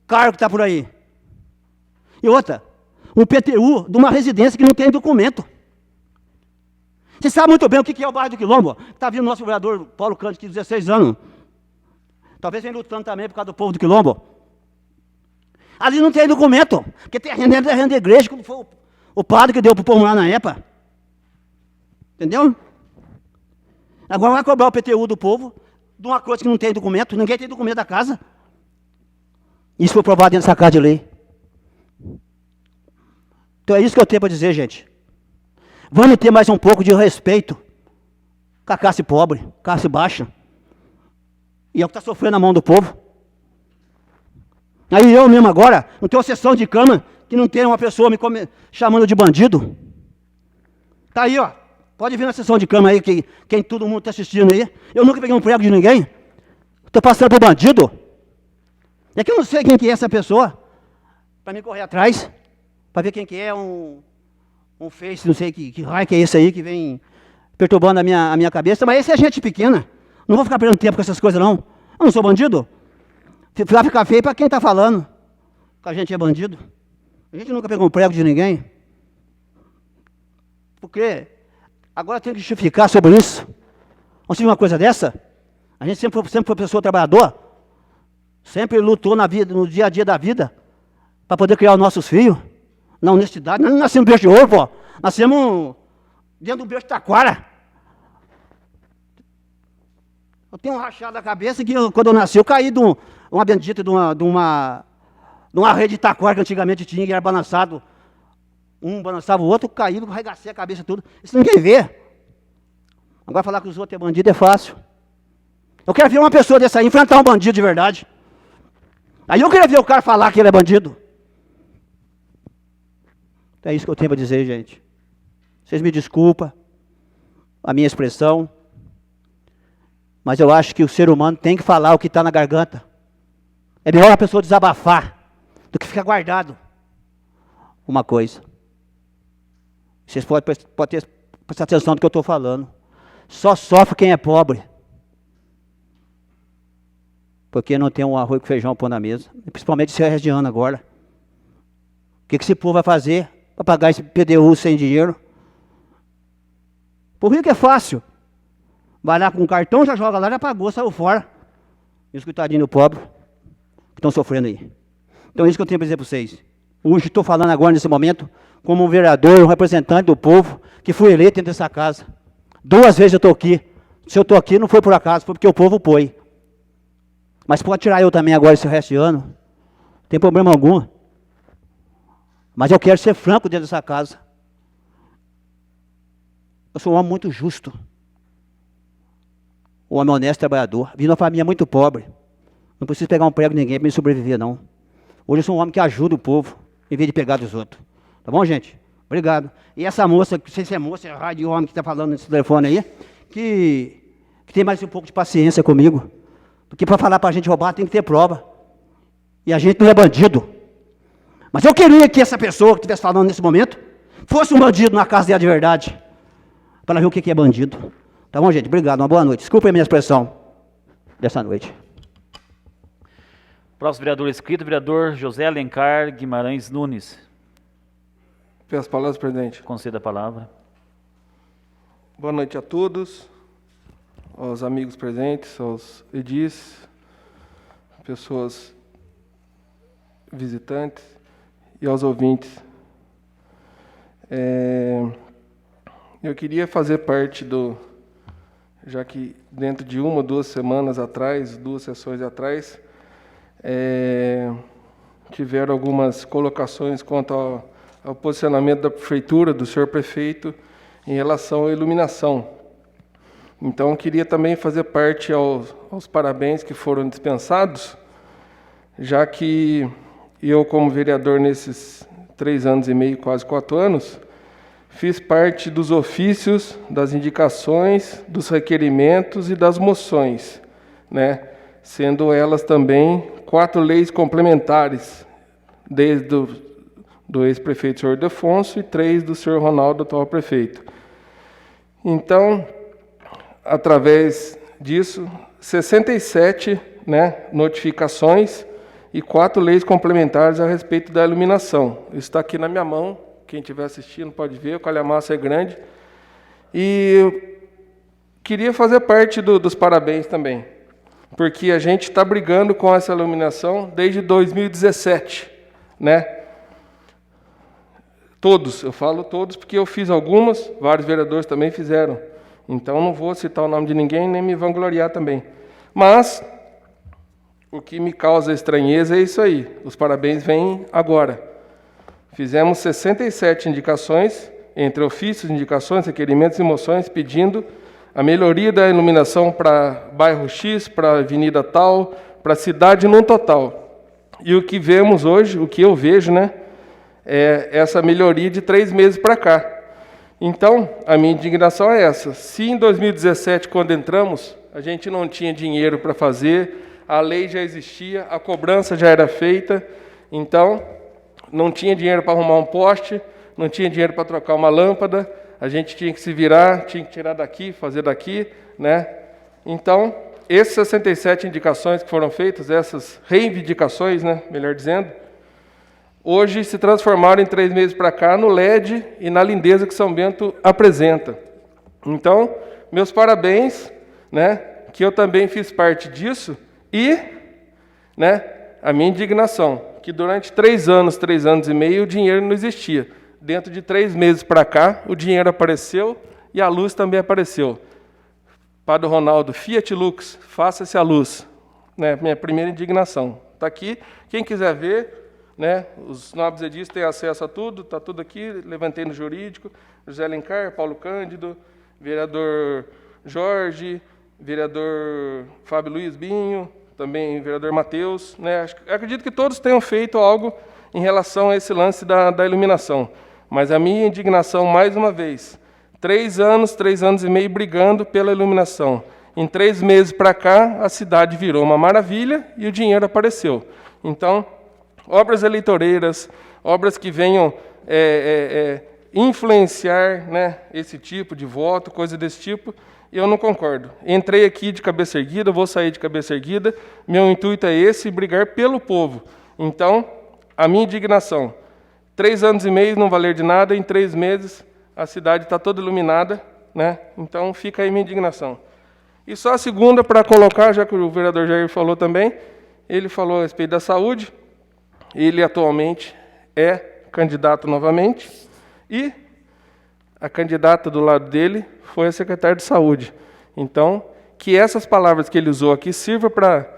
Cargo que está por aí. E outra, um PTU de uma residência que não tem documento. Você sabe muito bem o que é o bairro do Quilombo. Está vindo o nosso vereador Paulo Cândido, que tem 16 anos. Talvez venha lutando também por causa do povo do Quilombo. Ali não tem documento, porque tem terreno da igreja, como foi o padre que deu para o povo lá na época. Entendeu? Agora vai cobrar o PTU do povo de uma coisa que não tem documento, ninguém tem documento da casa. Isso foi aprovado dentro dessa casa de lei. Então é isso que eu tenho para dizer, gente. Vamos ter mais um pouco de respeito com a classe pobre, classe baixa. E é o que está sofrendo na mão do povo. Aí eu mesmo agora, não tenho uma sessão de cama que não tenha uma pessoa me chamando de bandido. Está aí, ó. Pode vir na sessão de cama aí, quem todo mundo está assistindo aí. Eu nunca peguei um prego de ninguém. Estou passando por bandido. É que eu não sei quem que é essa pessoa. Para me correr atrás. Para ver quem que é um face, não sei que raio que é esse aí que vem perturbando a minha cabeça. Mas esse é gente pequena. Não vou ficar perdendo tempo com essas coisas, não. Eu não sou bandido. Vai ficar feio para quem está falando que a gente é bandido. A gente nunca pegou um prego de ninguém. Porque agora tem que justificar sobre isso. Vamos ver uma coisa dessa? A gente sempre foi pessoa trabalhadora. Sempre lutou na vida, no dia a dia da vida. Para poder criar os nossos filhos. Na honestidade. Nós não nascemos berço de ouro, pô. Nascemos dentro do berço de taquara. Eu tenho um rachado da cabeça que quando eu nasci, eu caí de uma bendita de uma rede de taquara que antigamente tinha, que era balançado. Um balançava o outro, eu caí, arregacei a cabeça tudo. Isso ninguém vê. Agora falar que os outros é bandido é fácil. Eu quero ver uma pessoa dessa aí enfrentar um bandido de verdade. Aí eu queria ver o cara falar que ele é bandido. É isso que eu tenho para dizer, gente. Vocês me desculpem a minha expressão. Mas eu acho que o ser humano tem que falar o que está na garganta. É melhor a pessoa desabafar do que ficar guardado uma coisa. Vocês podem prestar atenção no que eu estou falando. Só sofre quem é pobre. Porque não tem um arroz com feijão pôr na mesa. Principalmente esse resto de ano agora. O que esse povo vai fazer para pagar esse PDU sem dinheiro? Por rico é fácil. Vai lá com um cartão, já joga lá, já pagou, saiu fora. E os coitadinhos do pobre que estão sofrendo aí. Então é isso que eu tenho para dizer para vocês. Hoje estou falando agora, nesse momento, como um vereador, um representante do povo, que fui eleito dentro dessa casa. 2 vezes eu estou aqui. Se eu estou aqui, não foi por acaso, foi porque o povo pôs. Mas pode tirar eu também agora esse resto de ano. Não tem problema algum. Mas eu quero ser franco dentro dessa casa. Eu sou um homem muito justo. Um homem honesto, trabalhador. Vim de uma família muito pobre. Não preciso pegar um prego de ninguém para me sobreviver, não. Hoje eu sou um homem que ajuda o povo, em vez de pegar dos outros. Tá bom, gente? Obrigado. E essa moça, não sei se é moça, é rádio homem que está falando nesse telefone aí, que tem mais um pouco de paciência comigo. Porque para falar para a gente roubar tem que ter prova. E a gente não é bandido. Mas eu queria que essa pessoa que estivesse falando nesse momento fosse um bandido na casa dela de verdade. Para ver o que é bandido. Tá bom, gente? Obrigado. Uma boa noite. Desculpa a minha expressão dessa noite. Próximo vereador inscrito, vereador José Alencar Guimarães Nunes. Peço as palavras, presidente. Conceda a palavra. Boa noite a todos, aos amigos presentes, aos edis, pessoas visitantes e aos ouvintes. Eu queria fazer parte já que dentro de 1 ou 2 semanas atrás, 2 sessões atrás, tiveram algumas colocações quanto ao posicionamento da prefeitura, do senhor prefeito, em relação à iluminação. Então, eu queria também fazer parte aos parabéns que foram dispensados, já que eu, como vereador nesses 3 anos e meio, quase 4 anos, fiz parte dos ofícios, das indicações, dos requerimentos e das moções, né? Sendo elas também 4 leis complementares, desde do ex-prefeito senhor Ildefonso e 3 do senhor Ronaldo, atual prefeito. Então, através disso, 67 notificações e 4 leis complementares a respeito da iluminação. Isso está aqui na minha mão, quem estiver assistindo pode ver, o calhamaço é grande. E eu queria fazer parte dos parabéns também, porque a gente está brigando com essa iluminação desde 2017, né? Todos, eu falo todos porque eu fiz algumas, vários vereadores também fizeram. Então não vou citar o nome de ninguém, nem me vangloriar também. Mas o que me causa estranheza é isso aí, os parabéns vêm agora. Fizemos 67 indicações, entre ofícios, indicações, requerimentos e moções, pedindo a melhoria da iluminação para bairro X, para avenida tal, para a cidade num total. E o que vemos hoje, o que eu vejo, né, é essa melhoria de 3 meses para cá. Então, a minha indignação é essa. Se em 2017, quando entramos, a gente não tinha dinheiro para fazer, a lei já existia, a cobrança já era feita, então não tinha dinheiro para arrumar um poste, não tinha dinheiro para trocar uma lâmpada, a gente tinha que se virar, tinha que tirar daqui, fazer daqui, né? Então, essas 67 indicações que foram feitas, essas reivindicações, né, melhor dizendo, hoje se transformaram em 3 meses para cá no LED e na lindeza que São Bento apresenta. Então, meus parabéns, né, que eu também fiz parte disso e, né, a minha indignação, que durante 3 anos e meio, o dinheiro não existia. Dentro de 3 meses para cá, o dinheiro apareceu e a luz também apareceu. Padre Ronaldo, Fiat Lux, faça-se a luz. Né, minha primeira indignação. Está aqui, quem quiser ver, né, os nobres edis têm acesso a tudo, está tudo aqui, levantei no jurídico, José Alencar, Paulo Cândido, vereador Jorge, vereador Fábio Luiz Binho, também vereador Matheus, né, acredito que todos tenham feito algo em relação a esse lance da iluminação. Mas a minha indignação, mais uma vez, 3 anos e meio brigando pela iluminação. Em 3 meses para cá, a cidade virou uma maravilha e o dinheiro apareceu. Então, obras eleitoreiras, obras que venham influenciar, né, esse tipo de voto, coisa desse tipo, eu não concordo. Entrei aqui de cabeça erguida, vou sair de cabeça erguida, meu intuito é esse, brigar pelo povo. Então, a minha indignação, 3 anos e meio não valer de nada, em 3 meses a cidade está toda iluminada, né? Então fica aí minha indignação. E só a segunda para colocar, já que o vereador Jair falou também, ele falou a respeito da saúde, ele atualmente é candidato novamente, e a candidata do lado dele foi a secretária de saúde. Então, que essas palavras que ele usou aqui sirvam para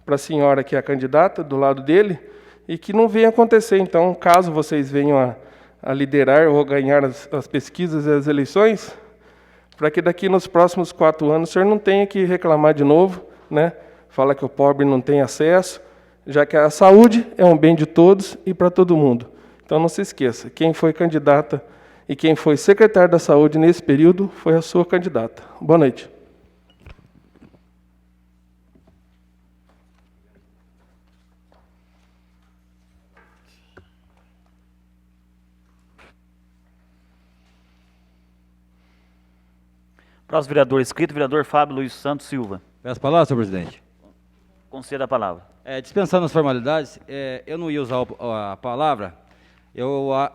a senhora que é a candidata do lado dele, e que não venha acontecer. Então, caso vocês venham a liderar ou ganhar as pesquisas e as eleições, para que daqui nos próximos 4 anos o senhor não tenha que reclamar de novo, né? Fala que o pobre não tem acesso, já que a saúde é um bem de todos e para todo mundo. Então não se esqueça, quem foi candidata e quem foi secretário da saúde nesse período foi a sua candidata. Boa noite. Próximo vereador inscrito, vereador Fábio Luiz Santos Silva. Peço a palavra, senhor presidente. Conceda a palavra. Dispensando as formalidades, eu não ia usar a palavra,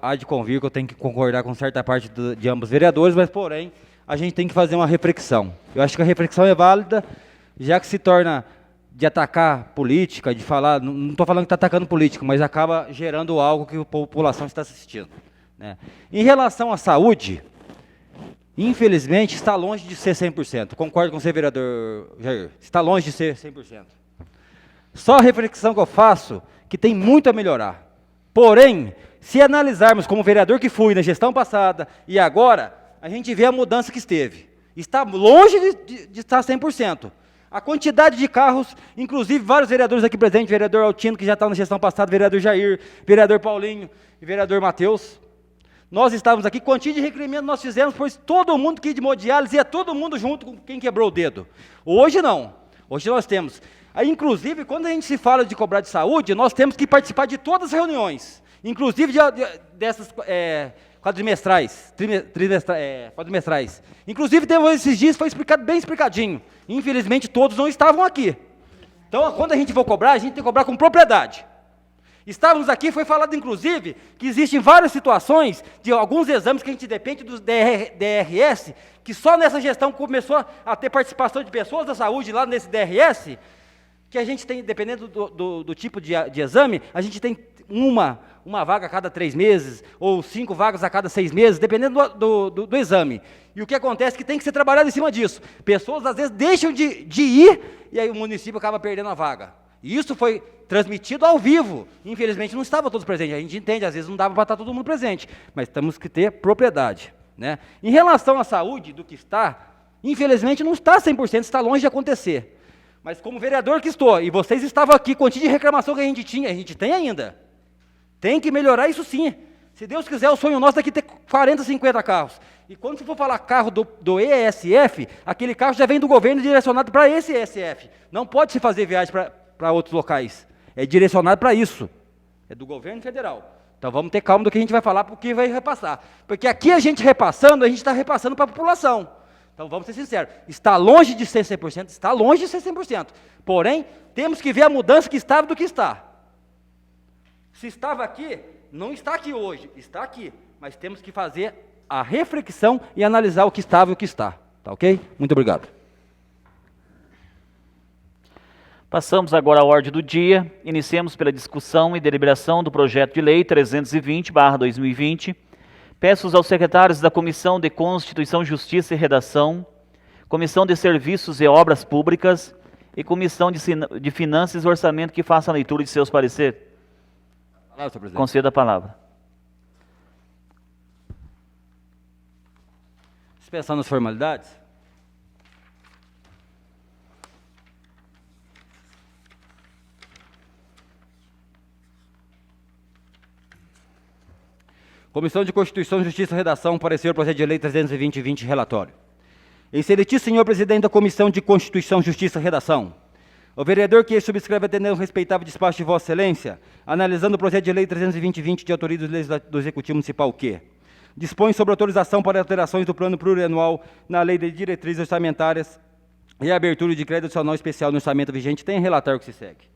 há de convir que eu tenho que concordar com certa parte de ambos os vereadores, mas, porém, a gente tem que fazer uma reflexão. Eu acho que a reflexão é válida, já que se torna de atacar política, de falar, não estou falando que está atacando político, mas acaba gerando algo que a população está assistindo, né? Em relação à saúde, infelizmente, está longe de ser 100%. Concordo com você, vereador Jair. Está longe de ser 100%. Só a reflexão que eu faço, que tem muito a melhorar. Porém, se analisarmos como vereador que fui na gestão passada e agora, a gente vê a mudança que esteve. Está longe de estar 100%. A quantidade de carros, inclusive vários vereadores aqui presentes, vereador Altino, que já está na gestão passada, vereador Jair, vereador Paulinho e vereador Matheus. Nós estávamos aqui, quantia de requerimento nós fizemos, pois todo mundo que de hemodiálise ia todo mundo junto com quem quebrou o dedo. Hoje não. Hoje nós temos. Aí, inclusive, quando a gente se fala de cobrar de saúde, nós temos que participar de todas as reuniões, inclusive dessas quadrimestrais, quadrimestrais. Inclusive, esses dias foi explicado bem explicadinho. Infelizmente, todos não estavam aqui. Então, quando a gente for cobrar, a gente tem que cobrar com propriedade. Estávamos aqui, foi falado inclusive que existem várias situações de alguns exames que a gente depende dos DRS, que só nessa gestão começou a ter participação de pessoas da saúde lá nesse DRS, que a gente tem, dependendo do tipo de exame, a gente tem uma vaga a cada 3 meses, ou 5 vagas a cada 6 meses, dependendo do exame. E o que acontece é que tem que ser trabalhado em cima disso. Pessoas, às vezes, deixam de ir, e aí o município acaba perdendo a vaga. E isso foi transmitido ao vivo. Infelizmente, não estava todos presentes. A gente entende, às vezes não dava para estar todo mundo presente, mas temos que ter propriedade, né? Em relação à saúde, do que está, infelizmente não está 100%, está longe de acontecer. Mas como vereador que estou, e vocês estavam aqui, quantia de reclamação que a gente tinha, a gente tem ainda. Tem que melhorar isso sim. Se Deus quiser, o sonho nosso é que ter 40, 50 carros. E quando se for falar carro do ESF, aquele carro já vem do governo direcionado para esse ESF. Não pode se fazer viagem para outros locais. É direcionado para isso. É do governo federal. Então vamos ter calma do que a gente vai falar, porque vai repassar. Porque aqui a gente repassando, a gente está repassando para a população. Então vamos ser sinceros. Está longe de ser 100%, está longe de ser 100%. Porém, temos que ver a mudança que estava do que está. Se estava aqui, não está aqui hoje, está aqui. Mas temos que fazer a reflexão e analisar o que estava e o que está. Tá ok? Muito obrigado. Passamos agora à ordem do dia. Iniciemos pela discussão e deliberação do projeto de lei 320/2020. Peço aos secretários da Comissão de Constituição, Justiça e Redação, Comissão de Serviços e Obras Públicas e Comissão de Finanças e Orçamento que façam a leitura de seus pareceres. Conceda a palavra. Dispensando as formalidades. Comissão de Constituição, Justiça e Redação, parecer o projeto de lei 320/20, relatório. Excelentíssimo senhor presidente da Comissão de Constituição, Justiça e Redação, o vereador que subscreve atendendo o respeitável despacho de Vossa Excelência, analisando o projeto de lei 320 de autoria do Executivo Municipal que dispõe sobre autorização para alterações do plano plurianual na lei de diretrizes orçamentárias e a abertura de crédito adicional especial no orçamento vigente, tem relatório que se segue.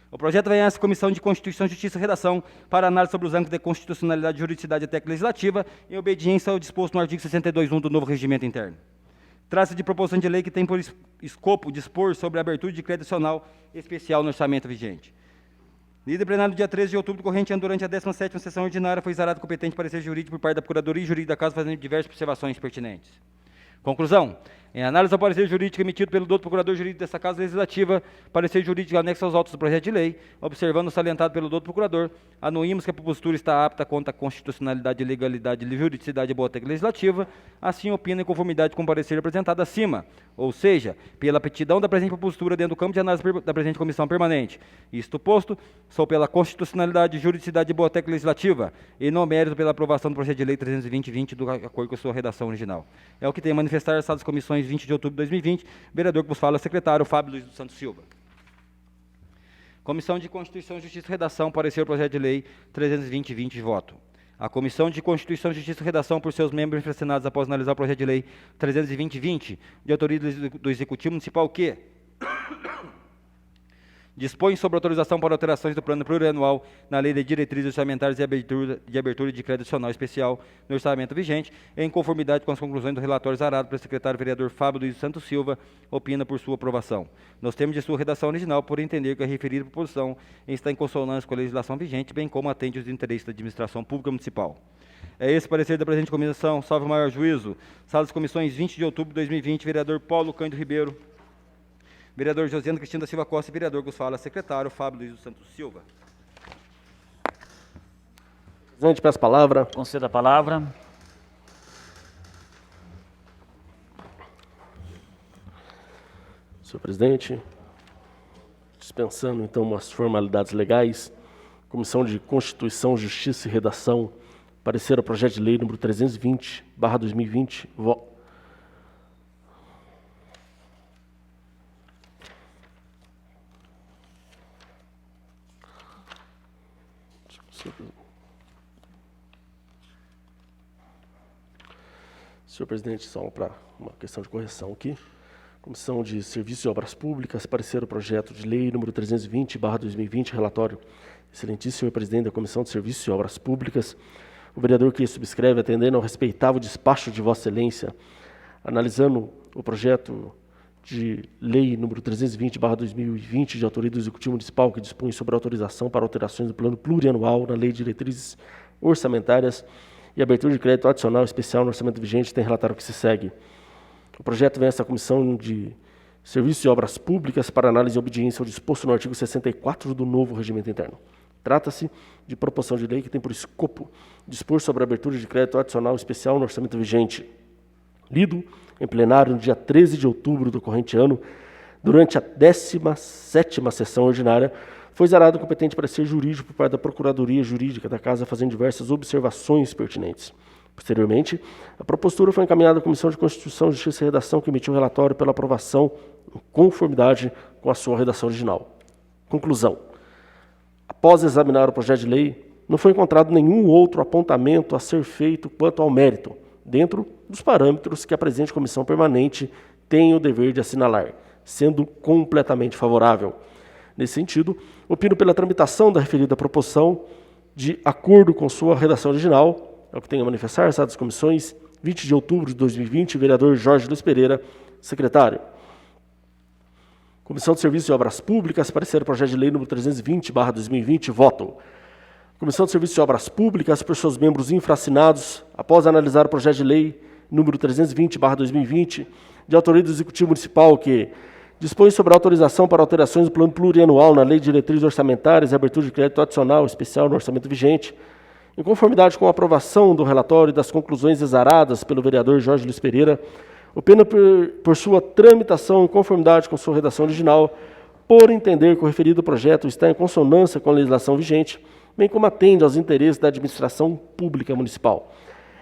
O projeto vem à Comissão de Constituição, Justiça e Redação para análise sobre os ângulos de constitucionalidade, juridicidade e técnica legislativa em obediência ao disposto no artigo 62.1 do novo regimento interno. Trata-se de proposição de lei que tem por escopo dispor sobre a abertura de crédito adicional especial no orçamento vigente. Lida plenário no dia 13 de outubro do corrente ano, durante a 17ª sessão ordinária, foi exarado competente parecer jurídico por parte da Procuradoria Jurídica da Casa, fazendo diversas observações pertinentes. Conclusão. Em análise ao parecer jurídico emitido pelo doutor Procurador Jurídico desta Casa Legislativa, parecer jurídico anexo aos autos do projeto de lei, observando o salientado pelo doutor Procurador, anuímos que a propositura está apta quanto à constitucionalidade, legalidade, juridicidade e boa técnica legislativa, assim opina em conformidade com o parecer apresentado acima, ou seja, pela aptidão da presente propositura dentro do campo de análise da presente comissão permanente. Isto posto, sou pela constitucionalidade, juridicidade e boa técnica legislativa, e no mérito pela aprovação do projeto de lei 320-20 do acordo com a sua redação original. É o que tem a manifestar essas comissões 20 de outubro de 2020, vereador que vos fala, secretário Fábio Luiz dos Santos Silva. Comissão de Constituição, Justiça e Redação, parecer o projeto de lei 320-20 de voto. A Comissão de Constituição, Justiça e Redação, por seus membros infracionados após analisar o projeto de lei 320-20, de autoria do Executivo Municipal que dispõe sobre autorização para alterações do plano plurianual na lei de diretrizes orçamentárias e abertura de crédito adicional especial no orçamento vigente, em conformidade com as conclusões do relatório exarado pelo secretário vereador Fábio Luiz Santos Silva, opina por sua aprovação. Nos termos de sua redação original, por entender que a referida proposição está em consonância com a legislação vigente, bem como atende os interesses da administração pública municipal. É esse parecer da presente comissão, salve o maior juízo. Sala das Comissões, 20 de outubro de 2020, vereador Paulo Cândido Ribeiro, vereador Josiano Cristina da Silva Costa e vereador que vos fala, secretário Fábio Luiz dos Santos Silva. Presidente, peço a palavra. Conceda a palavra. Senhor presidente, dispensando então as formalidades legais, Comissão de Constituição, Justiça e Redação, parecer ao projeto de lei número 320/2020, Senhor presidente, só para uma questão de correção aqui. Comissão de Serviços e Obras Públicas, parecer o projeto de lei número 320/2020, relatório. Excelentíssimo senhor presidente da Comissão de Serviços e Obras Públicas, o vereador que subscreve, atendendo ao respeitável despacho de Vossa Excelência, analisando o projeto de lei número 320/2020, de autoria do Executivo Municipal, que dispõe sobre autorização para alterações do plano plurianual na lei de diretrizes orçamentárias e abertura de crédito adicional especial no orçamento vigente, tem relatório que se segue. O projeto vem a essa Comissão de Serviços e Obras Públicas para análise e obediência ao disposto no artigo 64 do novo regimento interno. Trata-se de proposição de lei que tem por escopo dispor sobre a abertura de crédito adicional especial no orçamento vigente. Lido em plenário no dia 13 de outubro do corrente ano, durante a 17ª sessão ordinária, foi exarado o competente parecer jurídico por parte da Procuradoria Jurídica da Casa, fazendo diversas observações pertinentes. Posteriormente, a propositura foi encaminhada à Comissão de Constituição, Justiça e Redação, que emitiu o relatório pela aprovação em conformidade com a sua redação original. Conclusão. Após examinar o projeto de lei, não foi encontrado nenhum outro apontamento a ser feito quanto ao mérito, dentro dos parâmetros que a presente comissão permanente tem o dever de assinalar, sendo completamente favorável. Nesse sentido, opino pela tramitação da referida proposição de acordo com sua redação original, é o que tenho a manifestar, sala das comissões, 20 de outubro de 2020, vereador Jorge Luiz Pereira, secretário. Comissão de Serviços e Obras Públicas, parecer o projeto de lei número 320/2020, voto. Comissão de Serviços e Obras Públicas, por seus membros infracinados, após analisar o projeto de lei número 320/2020, de autoria do Executivo Municipal, que dispõe sobre a autorização para alterações do plano plurianual na lei de diretrizes orçamentárias e abertura de crédito adicional especial no orçamento vigente, em conformidade com a aprovação do relatório e das conclusões exaradas pelo vereador Jorge Luiz Pereira, opina por sua tramitação em conformidade com sua redação original, por entender que o referido projeto está em consonância com a legislação vigente, bem como atende aos interesses da administração pública municipal.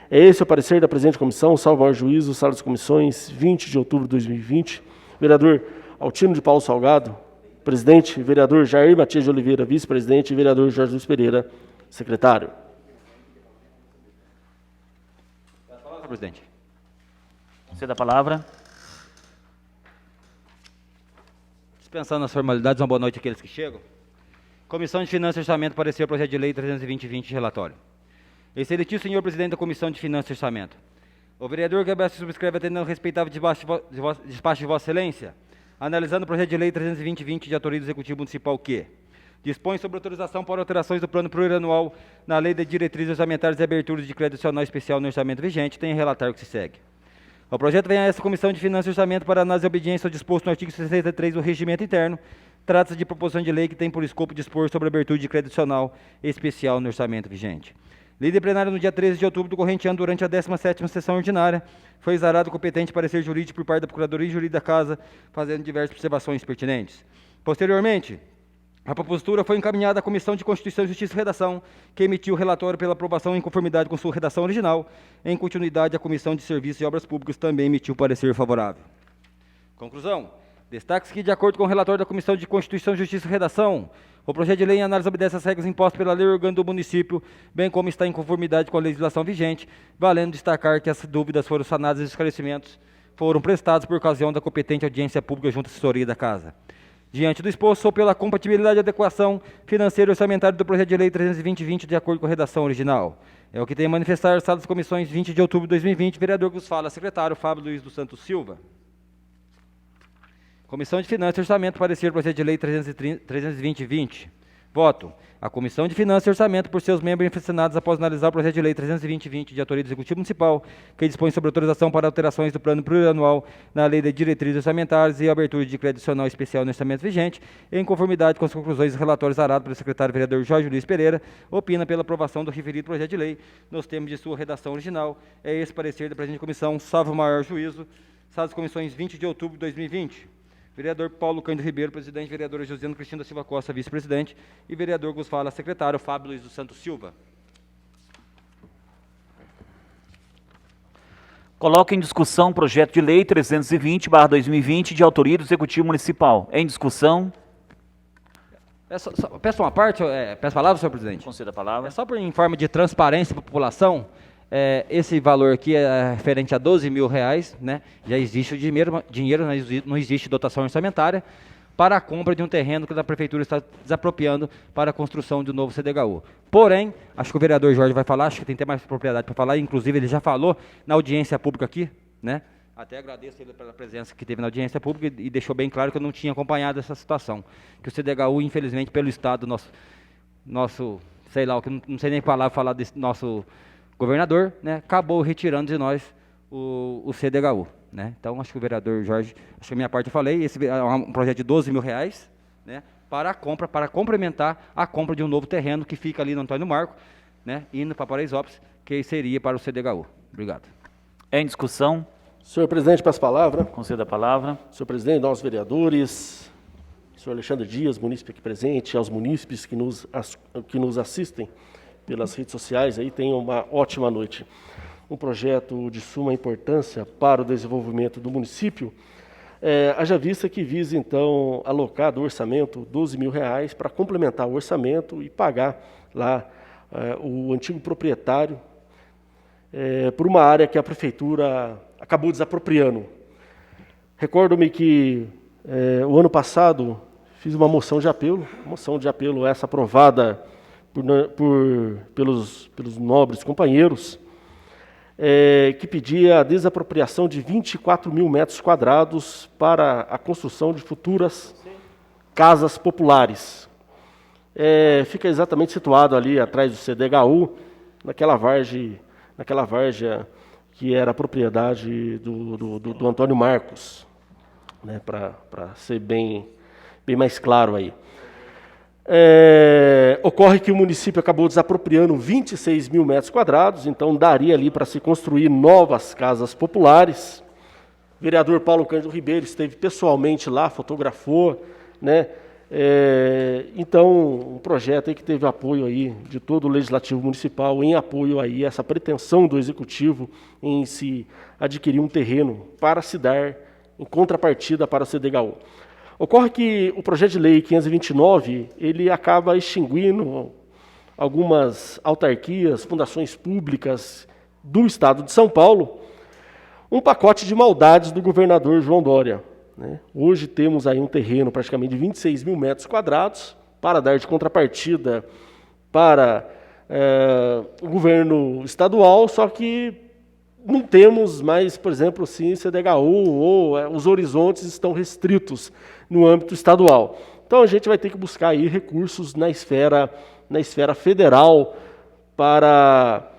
É esse o parecer da presente comissão, salvo maior juízo, sala das comissões, 20 de outubro de 2020. Vereador Altino de Paulo Salgado, presidente. Vereador Jair Matias de Oliveira, vice-presidente. E vereador Jorge Luiz Pereira, secretário. Senhor presidente. Conceda a palavra. Dispensando as formalidades, uma boa noite àqueles que chegam. Comissão de Finanças e Orçamento, parecer projeto de lei 320-20 de relatório. Excelentíssimo senhor presidente da Comissão de Finanças e Orçamento. O vereador que abaixo subscreve atendendo ao respeitável despacho de Vossa Excelência, analisando o projeto de lei 320-20 de autoria do Executivo Municipal que dispõe sobre autorização para alterações do plano plurianual na Lei de Diretrizes Orçamentárias e Aberturas de Crédito Adicional Especial no Orçamento vigente, tem relatar o que se segue. O projeto vem a essa Comissão de Finanças e Orçamento para análise e obediência ao disposto no artigo 63 do Regimento Interno. Trata-se de proposição de lei que tem por escopo dispor sobre a abertura de crédito adicional especial no orçamento vigente. Lida plenária no dia 13 de outubro do corrente ano, durante a 17ª sessão ordinária, foi exarado competente parecer jurídico por parte da Procuradoria Jurídica da Casa, fazendo diversas observações pertinentes. Posteriormente, a propositura foi encaminhada à Comissão de Constituição, Justiça e Redação, que emitiu o relatório pela aprovação em conformidade com sua redação original. Em continuidade, a Comissão de Serviços e Obras Públicas também emitiu parecer favorável. Conclusão. Destaque-se que, de acordo com o relatório da Comissão de Constituição, Justiça e Redação, o projeto de lei em análise obedece às regras impostas pela lei orgânica do município, bem como está em conformidade com a legislação vigente, valendo destacar que as dúvidas foram sanadas e os esclarecimentos foram prestados por ocasião da competente audiência pública junto à assessoria da Casa. Diante do exposto, sou pela compatibilidade e adequação financeira e orçamentária do projeto de lei 320-20 de acordo com a redação original. É o que tem a manifestar a sala das comissões 20 de outubro de 2020, vereador que vos fala, secretário Fábio Luiz dos Santos Silva. Comissão de Finanças e Orçamento, parecer projeto de lei 320-20. Voto. A Comissão de Finanças e Orçamento, por seus membros infracionados após analisar o projeto de lei 320-20 de autoria do Executivo Municipal, que dispõe sobre autorização para alterações do plano plurianual na Lei de Diretrizes Orçamentárias e abertura de crédito adicional especial no orçamento vigente, em conformidade com as conclusões e relatórios arados pelo secretário vereador Jorge Luiz Pereira, opina pela aprovação do referido projeto de lei nos termos de sua redação original. É esse parecer da presente comissão, salvo maior juízo. Sala das comissões 20 de outubro de 2020. Vereador Paulo Cândido Ribeiro, presidente. Vereadora Josiana Cristina Silva Costa, vice-presidente. E vereador que vos fala, secretário Fábio Luiz dos Santos Silva. Coloca em discussão o projeto de lei 320/2020 de autoria do Executivo Municipal. Em discussão. Peço uma parte, peço a palavra, senhor presidente. Conceda a palavra. É só por em forma de transparência para a população, esse valor aqui é referente a R$12.000, né? Já existe o dinheiro, não existe dotação orçamentária para a compra de um terreno que a prefeitura está desapropriando para a construção de um novo CDHU. Porém, acho que o vereador Jorge vai falar, acho que tem até mais propriedade para falar, inclusive ele já falou na audiência pública aqui, né? Até agradeço ele pela presença que teve na audiência pública e deixou bem claro que eu não tinha acompanhado essa situação. Que o CDHU, infelizmente, pelo Estado, nosso sei lá, não sei nem falar desse nosso governador, né, acabou retirando de nós o CDHU. Né? Então, acho que o vereador Jorge, acho que a minha parte eu falei, esse é um projeto de R$12.000, né, para a compra, para complementar a compra de um novo terreno que fica ali no Antônio Marco, né, indo para Paraisópolis, que seria para o CDHU. Obrigado. Em discussão. Senhor presidente, peço a palavra. Conceda a palavra. Senhor presidente, nós vereadores, senhor Alexandre Dias, munícipe aqui presente, aos munícipes que nos assistem pelas redes sociais, aí tenham uma ótima noite. Um projeto de suma importância para o desenvolvimento do município, haja vista que visa, então, alocar do orçamento R$12.000 para complementar o orçamento e pagar lá o antigo proprietário por uma área que a prefeitura acabou desapropriando. Recordo-me que o ano passado fiz uma moção de apelo essa aprovada pelos nobres companheiros, que pedia a desapropriação de 24.000 metros quadrados para a construção de futuras casas populares. Fica exatamente situado ali atrás do CDHU, naquela várzea que era propriedade do Antônio Marcos, né, para ser bem mais claro aí. Ocorre que o município acabou desapropriando 26.000 metros quadrados, então daria ali para se construir novas casas populares. O vereador Paulo Cândido Ribeiro esteve pessoalmente lá, fotografou, né, Então, um projeto aí que teve apoio aí de todo o Legislativo Municipal, em apoio aí a essa pretensão do Executivo em se adquirir um terreno para se dar em contrapartida para a CDHU. Ocorre que o projeto de lei 529, ele acaba extinguindo algumas autarquias, fundações públicas do Estado de São Paulo, um pacote de maldades do governador João Dória. Hoje temos aí um terreno praticamente de 26 mil metros quadrados para dar de contrapartida para o governo estadual, só que não temos mais, por exemplo, assim, CDHU ou os horizontes estão restritos no âmbito estadual. Então a gente vai ter que buscar aí recursos na esfera federal para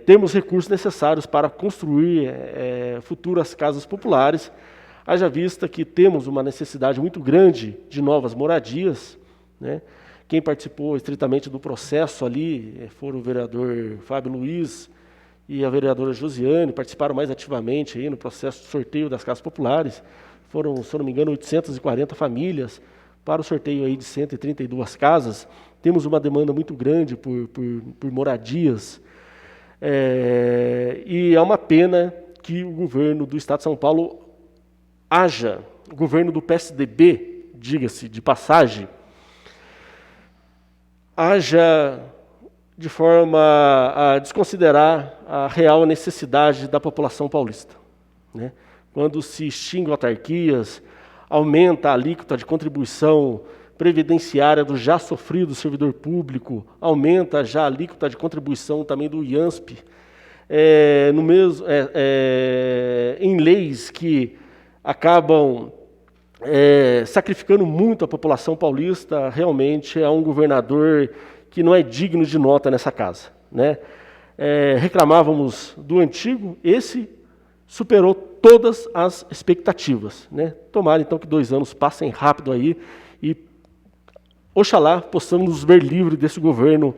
termos recursos necessários para construir futuras casas populares. Haja vista que temos uma necessidade muito grande de novas moradias, né? Quem participou estritamente do processo ali foram o vereador Fábio Luiz e a vereadora Josiane, participaram mais ativamente aí no processo de sorteio das casas populares. Foram, se eu não me engano, 840 famílias para o sorteio aí de 132 casas. Temos uma demanda muito grande por moradias. E é uma pena que o governo do Estado de São Paulo o governo do PSDB, diga-se de passagem, haja de forma a desconsiderar a real necessidade da população paulista, né? Quando se extingue autarquias, aumenta a alíquota de contribuição previdenciária do já sofrido servidor público, aumenta já a alíquota de contribuição também do IANSP, em leis que acabam sacrificando muito a população paulista. Realmente é um governador que não é digno de nota nessa casa, né? Reclamávamos do antigo, esse superou todas as expectativas, né? Tomara então que 2 anos passem rápido aí e oxalá possamos nos ver livres desse governo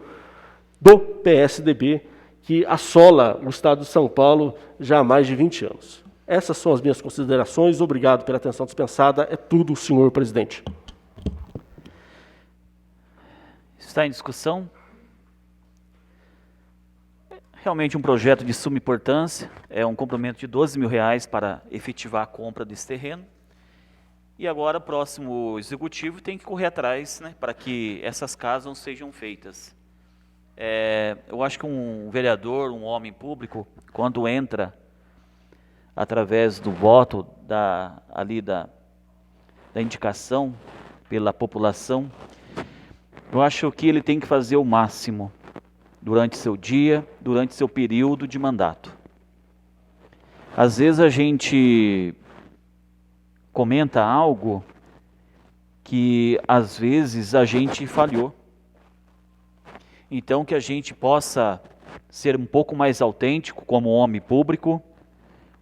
do PSDB que assola o Estado de São Paulo já há mais de 20 anos. Essas são as minhas considerações. Obrigado pela atenção dispensada. É tudo, senhor presidente. Está em discussão? Realmente um projeto de suma importância. É um complemento de R$12 mil para efetivar a compra desse terreno. E agora o próximo executivo tem que correr atrás, né, para que essas casas não sejam feitas. Eu acho que um vereador, um homem público, quando entra através do voto da indicação pela população, eu acho que ele tem que fazer o máximo durante seu dia, durante seu período de mandato. Às vezes a gente comenta algo que às vezes a gente falhou. Então que a gente possa ser um pouco mais autêntico como homem público,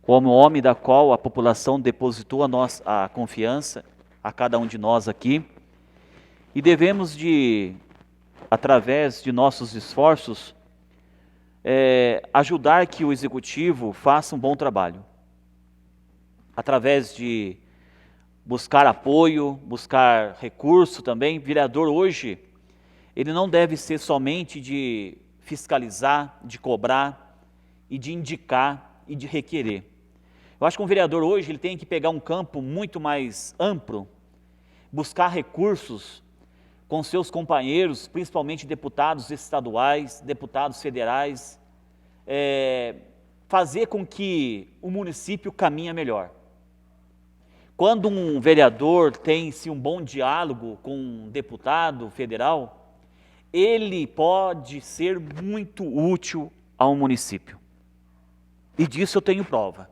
como homem da qual a população depositou a confiança a cada um de nós aqui, e devemos através de nossos esforços, ajudar que o Executivo faça um bom trabalho, através de buscar apoio, buscar recurso também. Vereador hoje, ele não deve ser somente de fiscalizar, de cobrar e de indicar e de requerer. Eu acho que um vereador hoje ele tem que pegar um campo muito mais amplo, buscar recursos com seus companheiros, principalmente deputados estaduais, deputados federais, fazer com que o município caminhe melhor. Quando um vereador tem-se um bom diálogo com um deputado federal, ele pode ser muito útil ao município. E disso eu tenho prova.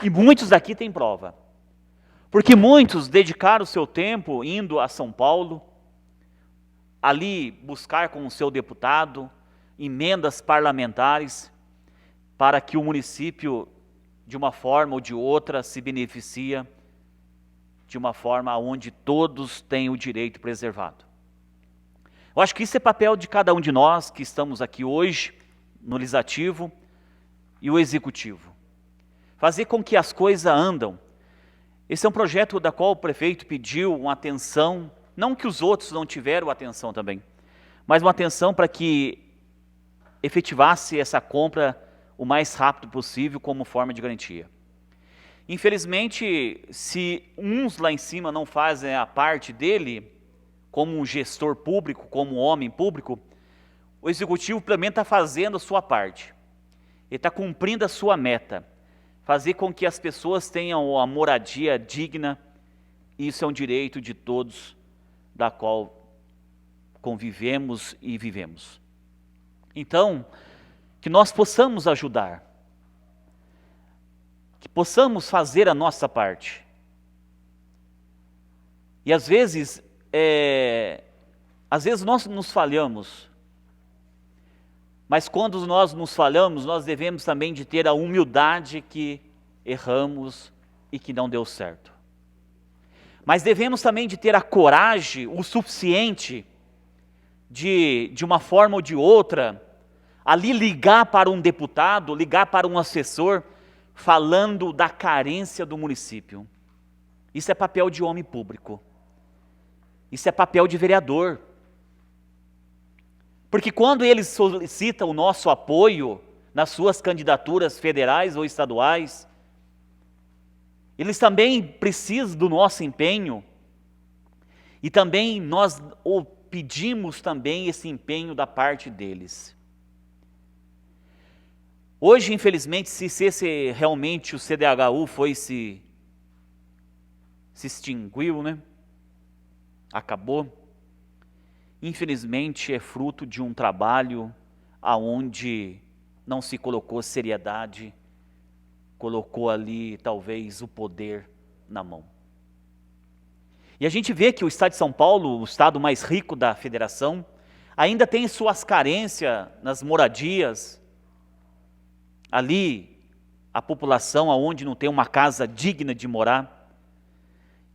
E muitos daqui têm prova. Porque muitos dedicaram o seu tempo indo a São Paulo, ali buscar com o seu deputado emendas parlamentares para que o município, de uma forma ou de outra, se beneficia de uma forma onde todos têm o direito preservado. Eu acho que isso é papel de cada um de nós que estamos aqui hoje, no Legislativo e o Executivo. Fazer com que as coisas andam. Esse é um projeto da qual o prefeito pediu uma atenção, não que os outros não tiveram atenção também, mas uma atenção para que efetivasse essa compra o mais rápido possível como forma de garantia. Infelizmente, se uns lá em cima não fazem a parte dele, como um gestor público, como um homem público, o executivo pelo menos está fazendo a sua parte. Ele está cumprindo a sua meta, fazer com que as pessoas tenham a moradia digna. Isso é um direito de todos, da qual convivemos e vivemos. Então, que nós possamos ajudar, que possamos fazer a nossa parte. E às vezes nós nos falhamos, mas quando nós nos falhamos, nós devemos também de ter a humildade que erramos e que não deu certo. Mas devemos também de ter a coragem o suficiente de uma forma ou de outra, ali ligar para um deputado, ligar para um assessor, falando da carência do município. Isso é papel de homem público. Isso é papel de vereador. Porque quando eles solicitam o nosso apoio nas suas candidaturas federais ou estaduais, eles também precisam do nosso empenho, e também nós pedimos também esse empenho da parte deles. Hoje, infelizmente, se realmente o CDHU se extinguiu, né? Acabou. Infelizmente é fruto de um trabalho aonde não se colocou seriedade, colocou ali talvez o poder na mão. E a gente vê que o estado de São Paulo, o estado mais rico da federação, ainda tem suas carências nas moradias. Ali, a população aonde não tem uma casa digna de morar,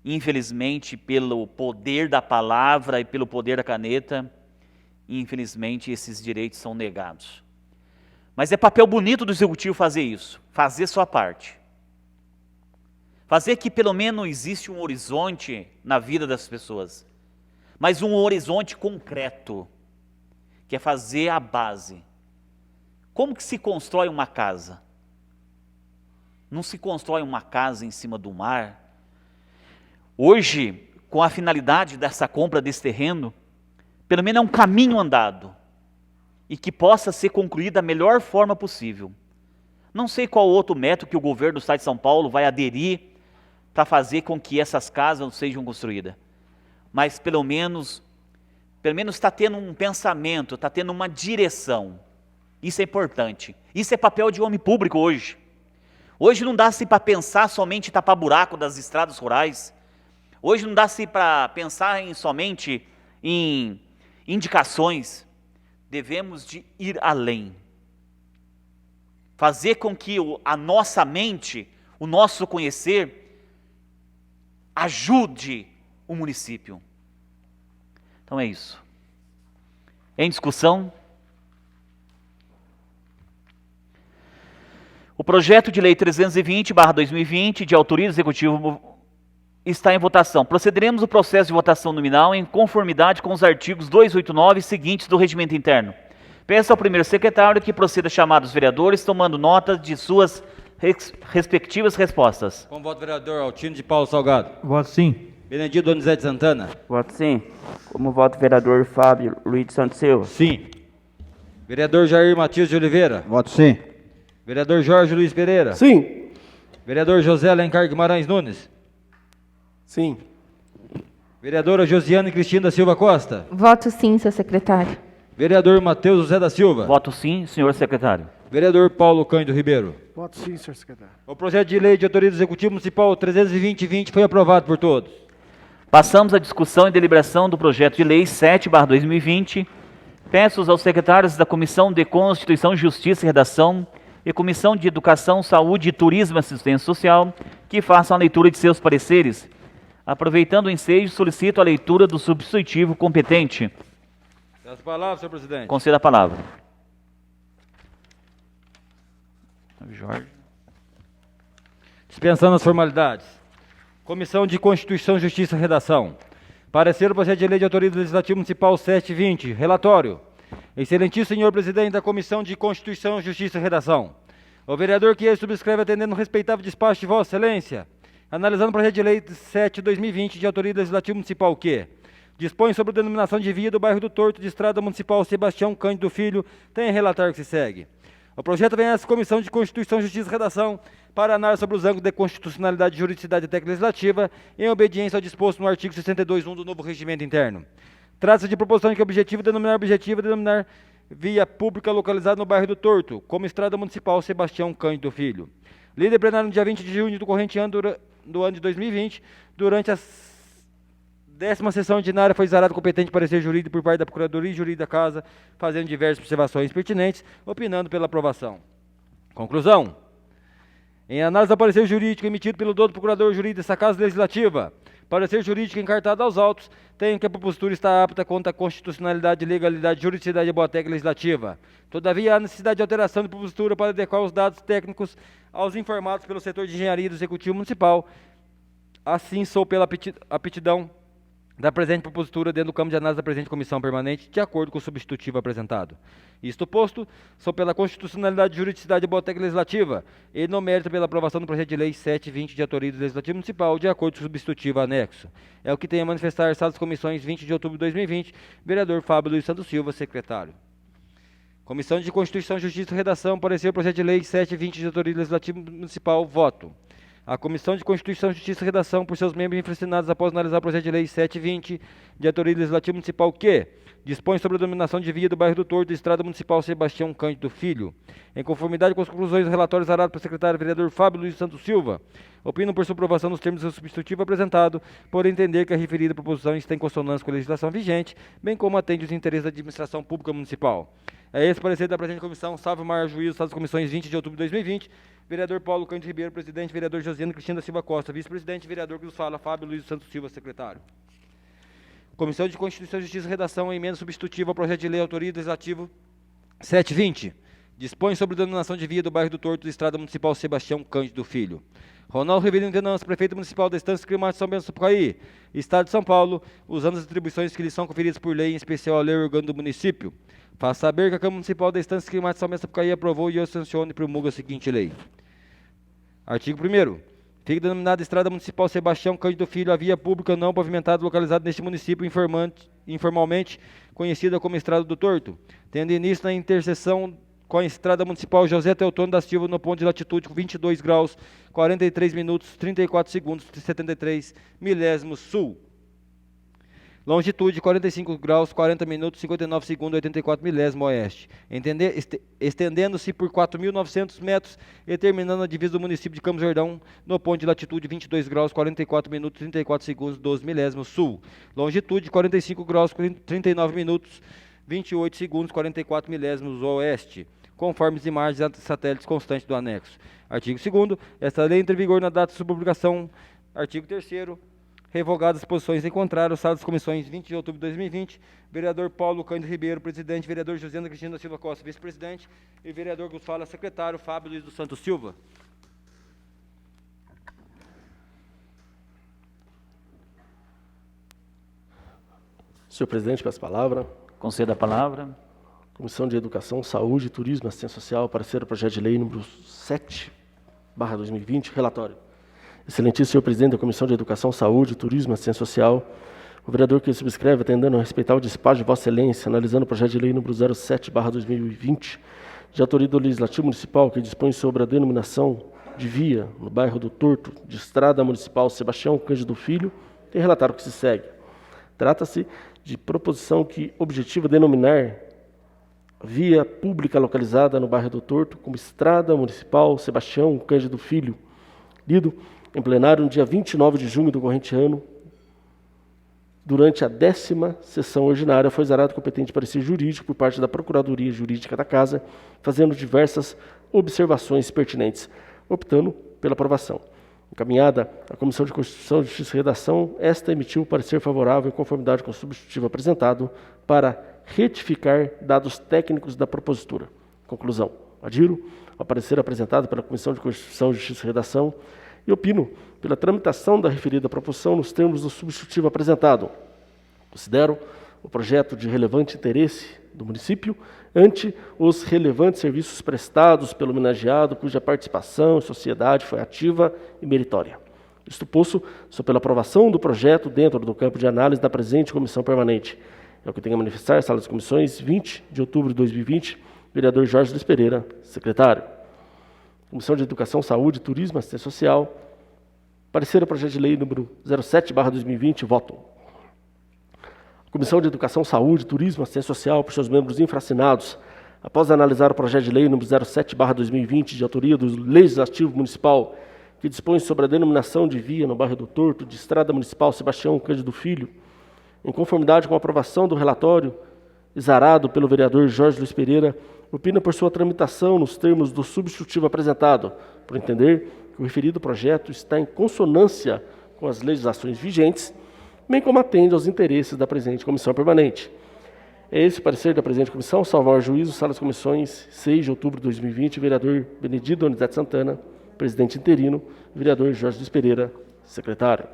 infelizmente, pelo poder da palavra e pelo poder da caneta, infelizmente, esses direitos são negados. Mas é papel bonito do executivo fazer isso, fazer sua parte. Fazer que pelo menos existe um horizonte na vida das pessoas, mas um horizonte concreto, que é fazer a base. Como que se constrói uma casa? Não se constrói uma casa em cima do mar. Hoje, com a finalidade dessa compra desse terreno, pelo menos é um caminho andado, e que possa ser concluído da melhor forma possível. Não sei qual outro método que o governo do estado de São Paulo vai aderir para fazer com que essas casas não sejam construídas. Mas pelo menos está tendo um pensamento, está tendo uma direção. Isso é importante. Isso é papel de homem público hoje. Hoje não dá-se para pensar somente em tapar buraco das estradas rurais. Hoje não dá-se para pensar somente em indicações. Devemos de ir além. Fazer com que a nossa mente, o nosso conhecer, ajude o município. Então é isso. Em discussão? O projeto de lei 320/2020, de autoria do Executivo, está em votação. Procederemos o processo de votação nominal em conformidade com os artigos 289 e seguintes do Regimento Interno. Peço ao primeiro secretário que proceda a chamar os vereadores, tomando nota de suas respectivas respostas. Com voto, vereador Altino de Paulo Salgado. Voto sim. Benedito Donizete Santana. Voto sim. Como voto, vereador Fábio Luiz de Santos Silva. Sim. Vereador Jair Matias de Oliveira. Voto sim. Vereador Jorge Luiz Pereira. Sim. Vereador José Alencar Guimarães Nunes. Sim. Vereadora Josiane Cristina da Silva Costa. Voto sim, seu secretário. Vereador Matheus José da Silva. Voto sim, senhor secretário. Vereador Paulo Cândido Ribeiro. Voto sim, senhor secretário. O projeto de lei de autoria do Executivo Municipal 320/20 foi aprovado por todos. Passamos à discussão e deliberação do projeto de lei 7/2020. Peço aos secretários da Comissão de Constituição, Justiça e Redação e Comissão de Educação, Saúde, Turismo e Assistência Social que façam a leitura de seus pareceres. Aproveitando o ensejo, solicito a leitura do substitutivo competente. As palavras, senhor presidente. Conceda a palavra. Jorge. Dispensando as formalidades. Comissão de Constituição, Justiça e Redação. Parecer do projeto de lei de autoria do Legislativo Municipal 720. Relatório. Excelentíssimo senhor presidente da Comissão de Constituição, Justiça e Redação. O vereador que ele subscreve atendendo o respeitável despacho de Vossa Excelência, analisando o projeto de lei 7/2020 de autoria do Legislativo Municipal que dispõe sobre a denominação de via do bairro do Torto de Estrada Municipal Sebastião Cândido Filho, tem a relatar que se segue. O projeto vem a essa Comissão de Constituição, Justiça e Redação para análise sobre os ângulos de constitucionalidade, juridicidade e técnica legislativa em obediência ao disposto no artigo 62.1 do novo regimento interno. Trata-se de proposição que o objetivo denominar via pública localizada no bairro do Torto, como Estrada Municipal Sebastião Cândido Filho. Líder plenário no dia 20 de junho do corrente ano do ano de 2020, durante a 10ª sessão ordinária, foi exarado competente parecer jurídico por parte da Procuradoria Jurídica da Casa, fazendo diversas observações pertinentes, opinando pela aprovação. Conclusão. Em análise do parecer jurídico emitido pelo dono do Procurador Jurídico dessa Casa Legislativa, parecer jurídico encartado aos autos, tem que a propositura está apta quanto à constitucionalidade, legalidade, juridicidade e boa técnica legislativa. Todavia, há necessidade de alteração de propositura para adequar os dados técnicos aos informados pelo setor de engenharia do Executivo Municipal. Assim, sou pela aptidão da presente propositura dentro do campo de análise da presente comissão permanente, de acordo com o substitutivo apresentado. Isto posto, sou pela constitucionalidade, juridicidade e boa técnica legislativa, e no mérito pela aprovação do projeto de lei 720 de autoria do Legislativo Municipal, de acordo com o substitutivo anexo. É o que tem a manifestar essas comissões 20 de outubro de 2020, vereador Fábio Luiz Santos Silva, secretário. Comissão de Constituição, Justiça e Redação, parecer o projeto de lei 720 de autoria do Legislativo Municipal, voto. A Comissão de Constituição, Justiça e Redação, por seus membros infracionados após analisar o projeto de lei 720 de autoria do Legislativo Municipal que dispõe sobre a denominação de via do bairro do Torto de Estrada Municipal Sebastião Cândido Filho. Em conformidade com as conclusões do relatório exarado pelo secretário vereador Fábio Luiz Santos Silva, opino por sua aprovação nos termos do substitutivo apresentado, por entender que a referida proposição está em consonância com a legislação vigente, bem como atende os interesses da administração pública municipal. É esse parecer da presente comissão, salve o maior juízo das comissões 20 de outubro de 2020, vereador Paulo Cândido Ribeiro, presidente, vereador Josiano Cristina Silva Costa, vice-presidente, vereador que nos fala, Fábio Luiz Santos Silva, secretário. Comissão de Constituição, Justiça e Redação, emenda substitutiva ao projeto de lei autoria do Legislativo 720, dispõe sobre a denominação de via do bairro do Torto de Estrada Municipal Sebastião Cândido Filho. Ronaldo Ribeiro Venâncio, prefeito municipal da Estância Climática de São Bento do Sapucaí, Estado de São Paulo, usando as atribuições que lhe são conferidas por lei, em especial a lei orgânica do município, faz saber que a Câmara Municipal da Estância Climática de São Bento do Sapucaí aprovou e sanciona e promulga a seguinte lei. Artigo 1º. Fica denominada Estrada Municipal Sebastião Cândido Filho a via pública não pavimentada localizada neste município informalmente conhecida como Estrada do Torto, tendo início na interseção com a Estrada Municipal José Teotônio da Silva no ponto de latitude 22 graus, 43 minutos, 34 segundos, 73 milésimos sul. Longitude 45 graus, 40 minutos, 59 segundos, 84 milésimos oeste. Estendendo-se por 4.900 metros e terminando a divisa do município de Campos do Jordão no ponto de latitude 22 graus, 44 minutos, 34 segundos, 12 milésimos sul. Longitude 45 graus, 39 minutos, 28 segundos, 44 milésimos oeste, conforme as imagens satélites constantes do anexo. Artigo 2º. Esta lei entra em vigor na data de sua publicação. Artigo 3º. Revogadas as posições em contrário, sala das comissões 20 de outubro de 2020, vereador Paulo Cândido Ribeiro, presidente, vereador Josiana Cristina Silva Costa, vice-presidente, e vereador que fala, secretário, Fábio Luiz dos Santos Silva. Senhor presidente, peço a palavra. Conceda a palavra. Comissão de Educação, Saúde, Turismo e Assistência Social, parecer o projeto de lei número 7/2020, relatório. Excelentíssimo senhor presidente da Comissão de Educação, Saúde, Turismo e Assistência Social, o vereador que subscreve, atendendo a respeitar o despacho de Vossa Excelência, analisando o projeto de lei número 07/2020, de autoria do Legislativo Municipal, que dispõe sobre a denominação de via no bairro do Torto, de Estrada Municipal Sebastião Cândido Filho, tem relatado o que se segue. Trata-se de proposição que objetiva denominar via pública localizada no bairro do Torto como Estrada Municipal Sebastião Cândido Filho, lido em plenário no dia 29 de junho do corrente ano, durante a 10ª sessão ordinária, foi exarado competente parecer jurídico por parte da Procuradoria Jurídica da Casa, fazendo diversas observações pertinentes, optando pela aprovação. Encaminhada à Comissão de Constituição, Justiça e Redação, esta emitiu parecer favorável em conformidade com o substitutivo apresentado para retificar dados técnicos da propositura. Conclusão. Adiro ao parecer apresentado pela Comissão de Constituição, Justiça e Redação e opino pela tramitação da referida proposição nos termos do substitutivo apresentado. Considero o projeto de relevante interesse do município ante os relevantes serviços prestados pelo homenageado, cuja participação em sociedade foi ativa e meritória. Isto posto, sou pela aprovação do projeto dentro do campo de análise da presente comissão permanente. É o que tenho a manifestar, Sala das Comissões, 20 de outubro de 2020, vereador Jorge Luiz Pereira, secretário. Comissão de Educação, Saúde, Turismo e Assistência Social, parecer ao projeto de lei número 07/2020, voto. Comissão de Educação, Saúde, Turismo e Assistência Social, por seus membros infracinados, após analisar o projeto de lei número 07/2020, de autoria do Legislativo Municipal, que dispõe sobre a denominação de via no bairro do Torto, de Estrada Municipal Sebastião Cândido Filho, em conformidade com a aprovação do relatório exarado pelo vereador Jorge Luiz Pereira, opina por sua tramitação nos termos do substitutivo apresentado, por entender que o referido projeto está em consonância com as legislações vigentes, bem como atende aos interesses da presente comissão permanente. É esse o parecer da presente comissão, salvo ao juízo, Sala das Comissões, 6 de outubro de 2020, vereador Benedito Donizete Santana, presidente interino, vereador Jorge Luiz Pereira, secretário.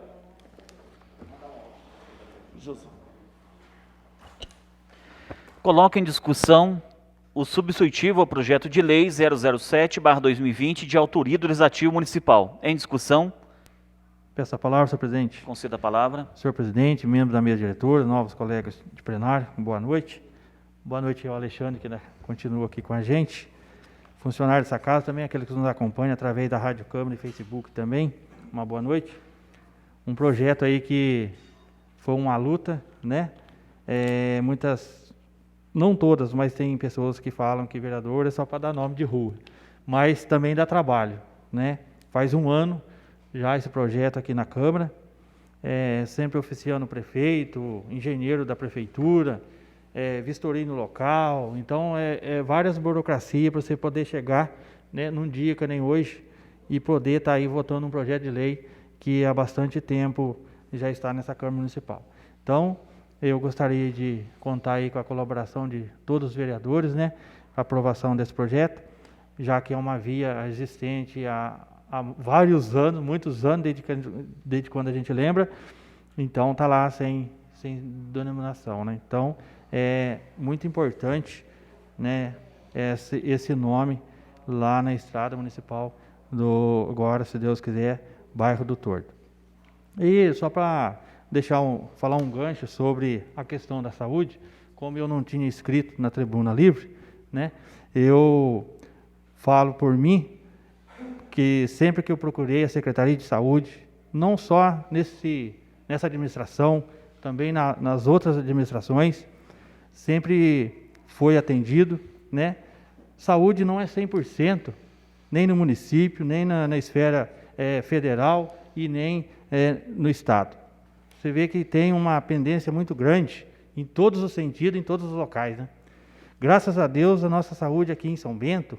Coloca em discussão o substitutivo ao projeto de lei 007/2020, de autoria do Legislativo Municipal. Em discussão. Peço a palavra, senhor presidente. Conceda a palavra. Senhor presidente, membros da mesa diretora, novos colegas de plenário, boa noite. Boa noite ao Alexandre, que continua aqui com a gente. Funcionário dessa casa também, aquele que nos acompanha através da Rádio Câmara e Facebook também. Uma boa noite. Um projeto aí que foi uma luta, né? Muitas, não todas, mas tem pessoas que falam que vereador é só para dar nome de rua. Mas também dá trabalho, né? Faz um ano já esse projeto aqui na Câmara, sempre oficiando o prefeito, engenheiro da prefeitura, vistoria no local. Então, várias burocracias para você poder chegar, né, num dia que nem hoje e poder estar aí votando um projeto de lei que há bastante tempo já está nessa Câmara Municipal. Então, eu gostaria de contar aí com a colaboração de todos os vereadores, né, a aprovação desse projeto, já que é uma via existente há vários anos, muitos anos, desde quando a gente lembra. Então, está lá sem denominação, né? Então, é muito importante, né, esse nome lá na estrada municipal do, agora, se Deus quiser, bairro do Torto. E só para falar um gancho sobre a questão da saúde, como eu não tinha escrito na Tribuna Livre, né, eu falo por mim que sempre que eu procurei a Secretaria de Saúde, não só nessa administração, também nas outras administrações, sempre foi atendido, né? Saúde não é 100%, nem no município, nem na esfera federal e nem no Estado. Você vê que tem uma pendência muito grande em todos os sentidos, em todos os locais, né? Graças a Deus, a nossa saúde aqui em São Bento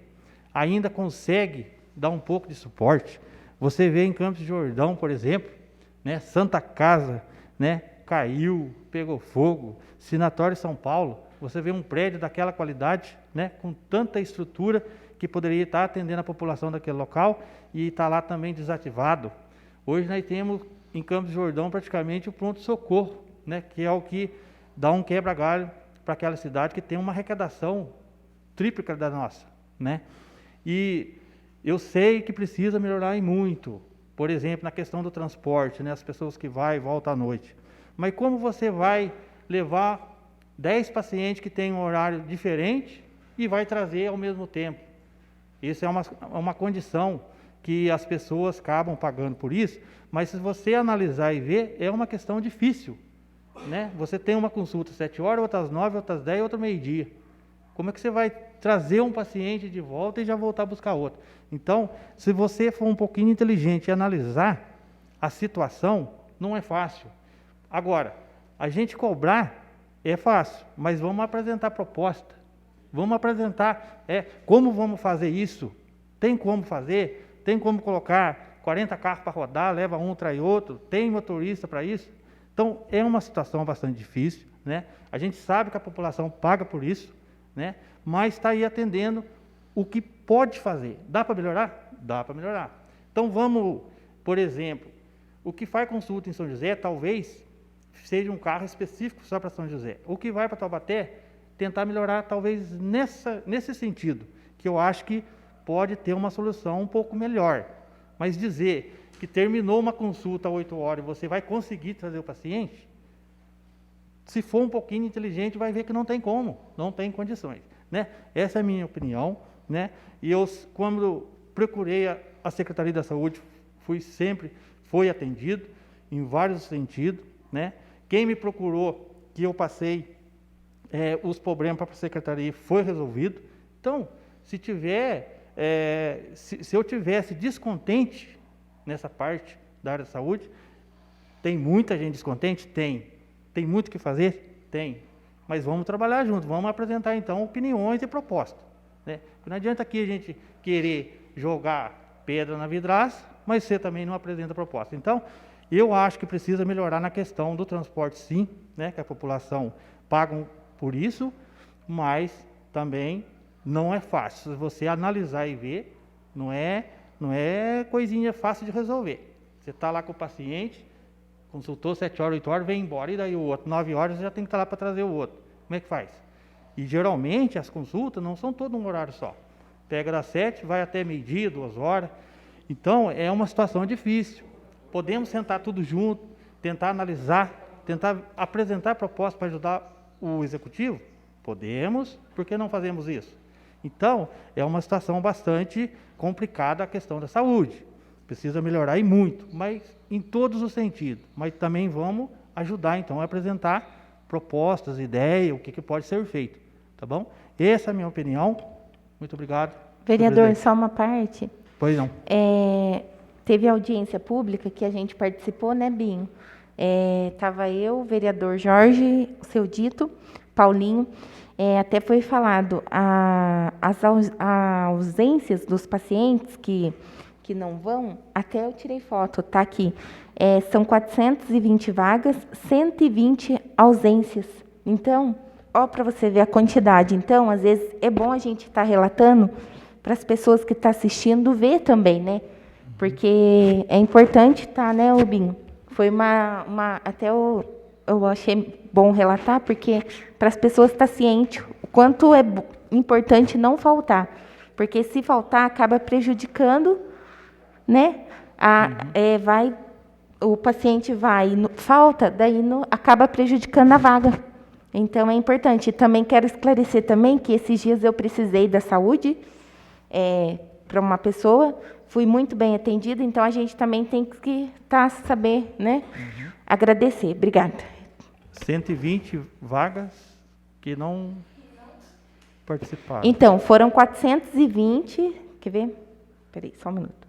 ainda consegue dar um pouco de suporte. Você vê em Campos de Jordão, por exemplo, né, Santa Casa, né, caiu, pegou fogo. Sanatório São Paulo, você vê um prédio daquela qualidade, né, com tanta estrutura que poderia estar atendendo a população daquele local e está lá também desativado. Hoje nós temos em Campos de Jordão praticamente o pronto-socorro, né, que é o que dá um quebra-galho para aquela cidade que tem uma arrecadação tríplica da nossa, né? E eu sei que precisa melhorar em muito, por exemplo, na questão do transporte, né, as pessoas que vão e voltam à noite. Mas como você vai levar 10 pacientes que têm um horário diferente e vai trazer ao mesmo tempo? Isso é uma condição que as pessoas acabam pagando por isso, mas se você analisar e ver, é uma questão difícil, né? Você tem uma consulta às 7 horas, outras às 9, outras às 10, outra meio-dia. Como é que você vai trazer um paciente de volta e já voltar a buscar outro? Então, se você for um pouquinho inteligente e analisar a situação, não é fácil. Agora, a gente cobrar é fácil, mas vamos apresentar proposta. Vamos apresentar como vamos fazer isso. Tem como fazer? Tem como colocar 40 carros para rodar, leva um, trai outro? Tem motorista para isso? Então, é uma situação bastante difícil, né? A gente sabe que a população paga por isso, né? Mas está aí atendendo o que pode fazer. Dá para melhorar? Dá para melhorar. Então vamos Por exemplo, o que faz consulta em São José, talvez seja um carro específico só para São José. O que vai para Taubaté, tentar melhorar talvez nesse sentido, que eu acho que pode ter uma solução um pouco melhor. Mas dizer que terminou uma consulta às 8 horas e você vai conseguir trazer o paciente, se for um pouquinho inteligente, vai ver que não tem como, não tem condições, né? Essa é a minha opinião, né? E eu, quando procurei a Secretaria da Saúde, foi atendido em vários sentidos, né? Quem me procurou, que eu passei os problemas para a Secretaria, foi resolvido. Então, se eu tivesse descontente nessa parte da área da saúde, tem muita gente descontente? Tem muito o que fazer? Tem. Mas vamos trabalhar junto, vamos apresentar então opiniões e propostas, né? Não adianta aqui a gente querer jogar pedra na vidraça, mas você também não apresenta proposta. Então, eu acho que precisa melhorar na questão do transporte, sim, né? Que a população paga por isso, mas também não é fácil. Se você analisar e ver, não é coisinha fácil de resolver. Você está lá com o paciente, consultou 7 horas, 8 horas, vem embora, e daí o outro, 9 horas, você já tem que estar lá para trazer o outro. Como é que faz? E geralmente as consultas não são todas um horário só. Pega das 7, vai até meio-dia, 2 horas. Então, é uma situação difícil. Podemos sentar tudo junto, tentar analisar, tentar apresentar propostas para ajudar o executivo? Podemos, por que não fazemos isso? Então, é uma situação bastante complicada a questão da saúde. Precisa melhorar e muito, mas em todos os sentidos. Mas também vamos ajudar, então, a apresentar propostas, ideias, o que pode ser feito. Tá bom? Essa é a minha opinião. Muito obrigado. Vereador, só uma parte. Pois não. Teve audiência pública que a gente participou, né, Binho? Estava eu, o vereador Jorge, o seu Dito, Paulinho. Até foi falado as ausências dos pacientes que não vão, até eu tirei foto, tá aqui. São 420 vagas, 120 ausências. Então, ó, para você ver a quantidade. Então, às vezes, é bom a gente estar relatando para as pessoas que estão assistindo ver também, né? Porque é importante, tá, né, Binho? Foi até eu achei bom relatar, porque para as pessoas estar cientes o quanto é importante não faltar. Porque se faltar, acaba prejudicando, né? O paciente vai, falta, daí acaba prejudicando a vaga. Então, é importante. Também quero esclarecer também que esses dias eu precisei da saúde para uma pessoa, fui muito bem atendida, então a gente também tem que saber, né? Agradecer. Obrigada. 120 vagas que não participaram. Então, foram 420, quer ver? Espera aí, só um minuto.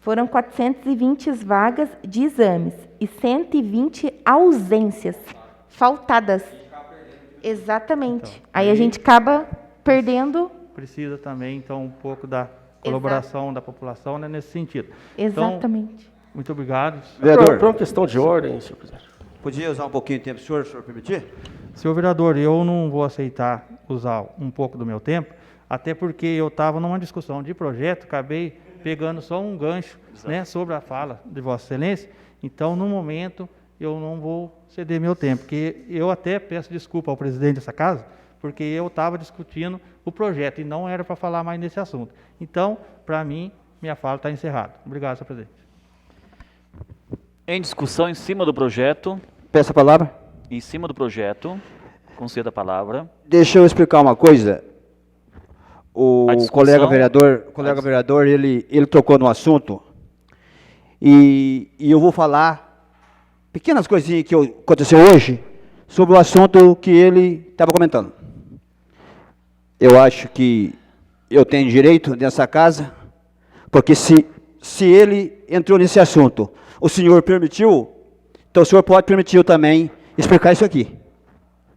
Foram 420 vagas de exames e 120 ausências, faltadas. Exatamente. Então, aí a gente acaba perdendo. Precisa também, então, um pouco da colaboração da população, né, nesse sentido. Exatamente. Então, muito obrigado. Vereador, para uma questão de ordem, senhor presidente. Podia usar um pouquinho de tempo, senhor permitir? Senhor vereador, eu não vou aceitar usar um pouco do meu tempo, até porque eu estava numa discussão de projeto, acabei pegando só um gancho, né, sobre a fala de Vossa Excelência. Então, no momento, eu não vou ceder meu tempo, porque eu até peço desculpa ao presidente dessa casa, porque eu estava discutindo o projeto e não era para falar mais nesse assunto. Então, para mim, minha fala está encerrada. Obrigado, senhor presidente. Em discussão em cima do projeto. Peço a palavra. Em cima do projeto, conceda a palavra. Deixa eu explicar uma coisa. O colega vereador, ele tocou no assunto e eu vou falar pequenas coisinhas que aconteceu hoje sobre o assunto que ele estava comentando. Eu acho que eu tenho direito nessa casa, porque se ele entrou nesse assunto, o senhor permitiu, então o senhor pode permitir também explicar isso aqui.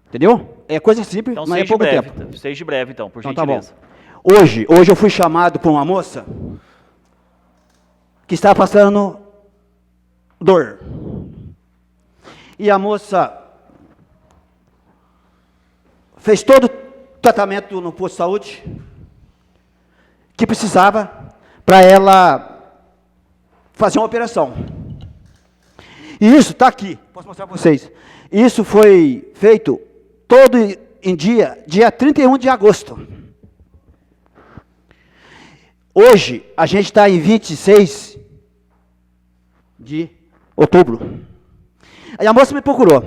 Entendeu? É coisa simples, Então, mas é pouco tempo. Seja breve, então, por Então, gentileza. tá bom. Hoje eu fui chamado por uma moça que estava passando dor. E a moça fez todo o tratamento no posto de saúde que precisava para ela fazer uma operação. E isso está aqui, posso mostrar para vocês. Isso foi feito todo em dia 31 de agosto. Hoje, a gente está em 26 de outubro. Aí a moça me procurou.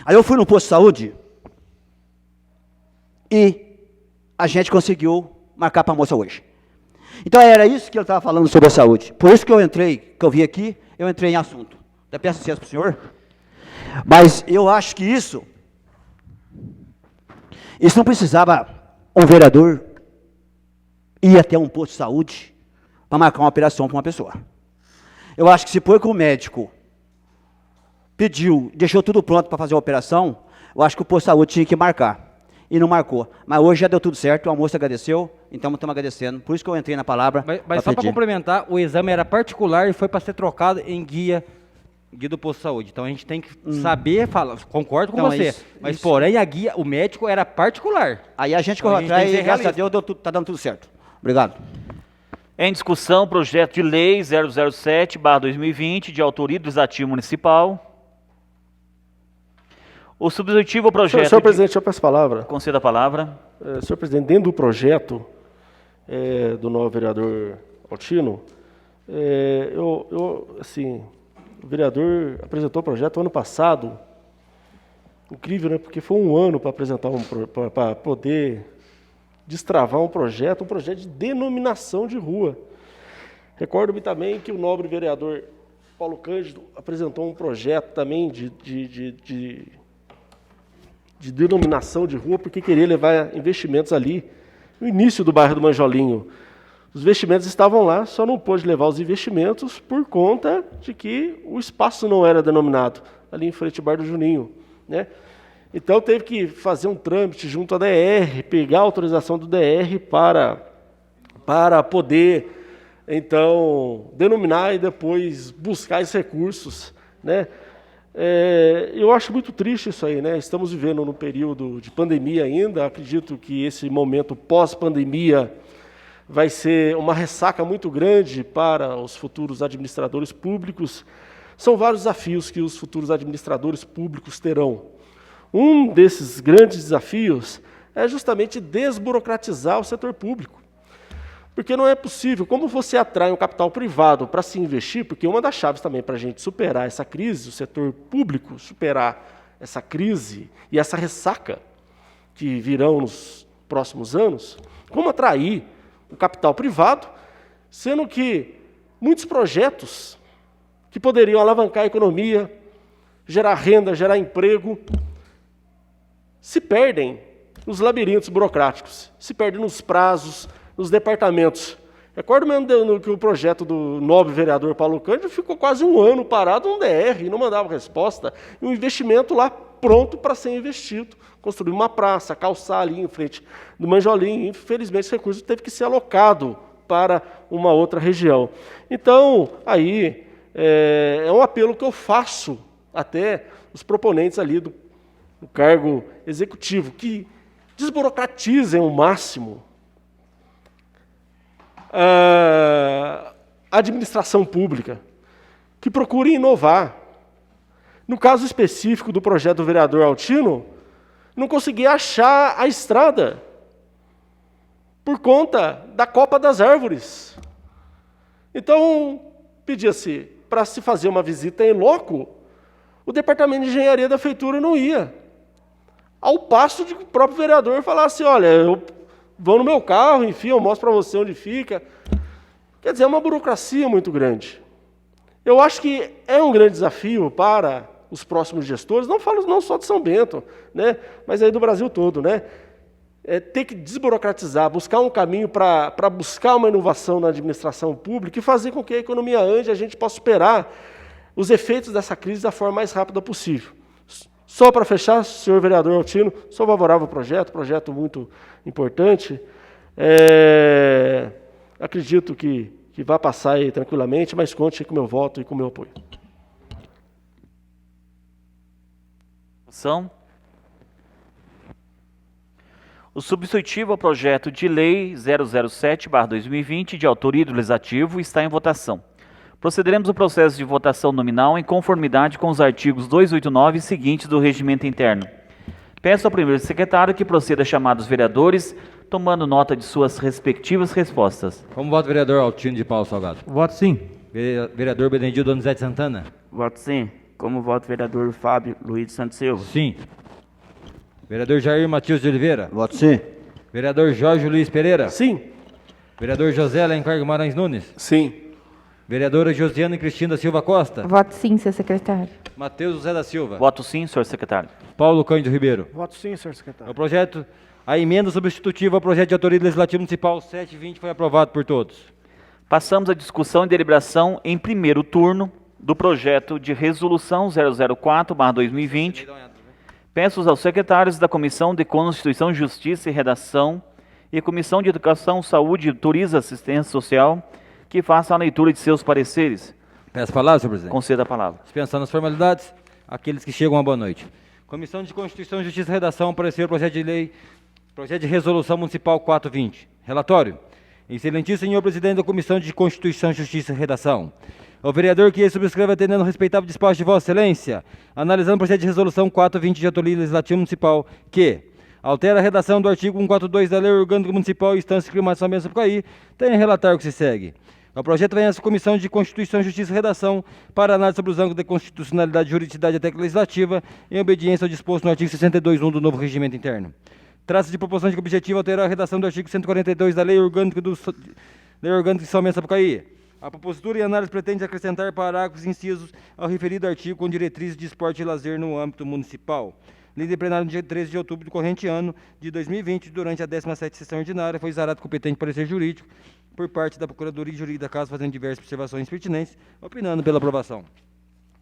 Aí eu fui no posto de saúde e a gente conseguiu marcar para a moça hoje. Então era isso que ele estava falando sobre a saúde. Por isso que eu entrei, que eu vim aqui, eu entrei em assunto. Até peço licença para o senhor. Mas eu acho que isso não precisava um vereador ir até um posto de saúde para marcar uma operação para uma pessoa. Eu acho que se foi que o médico pediu, deixou tudo pronto para fazer a operação, eu acho que o posto de saúde tinha que marcar. E não marcou. Mas hoje já deu tudo certo, a moça agradeceu, então estamos agradecendo. Por isso que eu entrei na palavra. Mas só para complementar, o exame era particular e foi para ser trocado em guia do posto de saúde. Então a gente tem que saber falar, concordo com Então, você, mas isso. porém a guia, o médico era particular. Aí a gente Então, correu a gente tem atrás que e ser graças a realista. Deus está dando tudo certo. Obrigado. Em discussão, projeto de lei 007/2020, de autoria do Executivo Municipal. O substitutivo ao projeto... Senhor presidente, eu peço a palavra. Conceda a palavra. Senhor presidente, dentro do projeto do novo vereador Altino, assim, o vereador apresentou o projeto ano passado. Incrível, né? Porque foi um ano para apresentar, para poder destravar um projeto de denominação de rua. Recordo-me também que o nobre vereador Paulo Cândido apresentou um projeto também de denominação de rua, porque queria levar investimentos ali, no início do bairro do Manjolinho. Os investimentos estavam lá, só não pôde levar os investimentos por conta de que o espaço não era denominado, ali em frente ao Bar do Juninho, né? Então teve que fazer um trâmite junto à DR, pegar a autorização do DR para poder, então, denominar e depois buscar esses recursos, né? Eu acho muito triste isso aí, né? Estamos vivendo num período de pandemia ainda, acredito que esse momento pós-pandemia vai ser uma ressaca muito grande para os futuros administradores públicos. São vários desafios que os futuros administradores públicos terão. Um desses grandes desafios é justamente desburocratizar o setor público. Porque não é possível, como você atrai um capital privado para se investir, porque uma das chaves também para a gente superar essa crise, o setor público superar essa crise e essa ressaca que virão nos próximos anos, como atrair o capital privado, sendo que muitos projetos que poderiam alavancar a economia, gerar renda, gerar emprego, se perdem nos labirintos burocráticos, se perdem nos prazos, nos departamentos. Recordo mesmo que o projeto do nobre vereador Paulo Cândido ficou quase um ano parado no DR e não mandava resposta. E um investimento lá pronto para ser investido. Construir uma praça, calçar ali em frente do Manjolinho. Infelizmente, esse recurso teve que ser alocado para uma outra região. Então, aí, é um apelo que eu faço até os proponentes ali do cargo executivo, que desburocratizem ao máximo a administração pública, que procure inovar. No caso específico do projeto do vereador Altino, não consegui achar a estrada por conta da copa das árvores. Então, pedia-se para se fazer uma visita em loco, o departamento de engenharia da prefeitura não ia. Ao passo de que o próprio vereador falasse, olha, eu vou no meu carro, enfim, eu mostro para você onde fica. Quer dizer, é uma burocracia muito grande. Eu acho que é um grande desafio para os próximos gestores, não falo não só de São Bento, né, mas aí do Brasil todo, né? Ter que desburocratizar, buscar um caminho para buscar uma inovação na administração pública e fazer com que a economia ande e a gente possa superar os efeitos dessa crise da forma mais rápida possível. Só para fechar, senhor vereador Altino, sou favorável ao projeto muito importante. Acredito que vai passar aí tranquilamente, mas conte com o meu voto e com o meu apoio. O substitutivo ao projeto de lei 007/2020, de autoria do Legislativo, está em votação. Procederemos ao processo de votação nominal em conformidade com os artigos 289 e seguintes do Regimento Interno. Peço ao primeiro secretário que proceda a chamar os vereadores, tomando nota de suas respectivas respostas. Como voto, vereador Altino de Paulo Salgado? Voto sim. Vereador Benedito Donizete Santana? Voto sim. Como voto, vereador Fábio Luiz Santos Silva? Sim. Vereador Jair Matias de Oliveira? Voto sim. Vereador Jorge Luiz Pereira? Sim. Vereador José Alencar Guimarães Nunes? Sim. Vereadora Josiane Cristina Silva Costa? Voto sim, seu secretário. Matheus José da Silva? Voto sim, senhor secretário. Paulo Cândido Ribeiro? Voto sim, senhor secretário. O projeto, a emenda substitutiva ao projeto de autoria do Legislativo Municipal 720 foi aprovado por todos. Passamos à discussão e deliberação em primeiro turno do projeto de resolução 004/2020. Peço aos secretários da Comissão de Constituição, Justiça e Redação e Comissão de Educação, Saúde, Turismo e Assistência Social que façam a leitura de seus pareceres. Peço a palavra, senhor presidente. Conceda a palavra. Dispensando as formalidades, aqueles que chegam, uma boa noite. Comissão de Constituição, Justiça e Redação, parecer o projeto de lei, projeto de resolução municipal 420. Relatório. Excelentíssimo senhor presidente da Comissão de Constituição, Justiça e Redação. O vereador que subscreve atendendo ao respeitável despacho de Vossa Excelência, analisando o projeto de resolução 420 de autoria legislativa municipal, que altera a redação do artigo 142 da Lei Orgânica Municipal e Instância de Climação Ambiental Sapucaí, tem a relatar o que se segue. O projeto vem à Comissão de Constituição, Justiça e Redação para análise sobre os ângulos de constitucionalidade, juridicidade e técnica legislativa em obediência ao disposto no artigo 62.1 do novo regimento interno. Trata-se de proposição de objetivo alterar a redação do artigo 142 da Lei Orgânica de São Bento Sapucaí. A propositura e análise pretende acrescentar parágrafos e incisos ao referido artigo com diretrizes de esporte e lazer no âmbito municipal. Lei de plenário no dia 13 de outubro do corrente ano de 2020, durante a 17ª sessão ordinária, foi exarado competente parecer jurídico por parte da Procuradoria Jurídica da Casa, fazendo diversas observações pertinentes, opinando pela aprovação.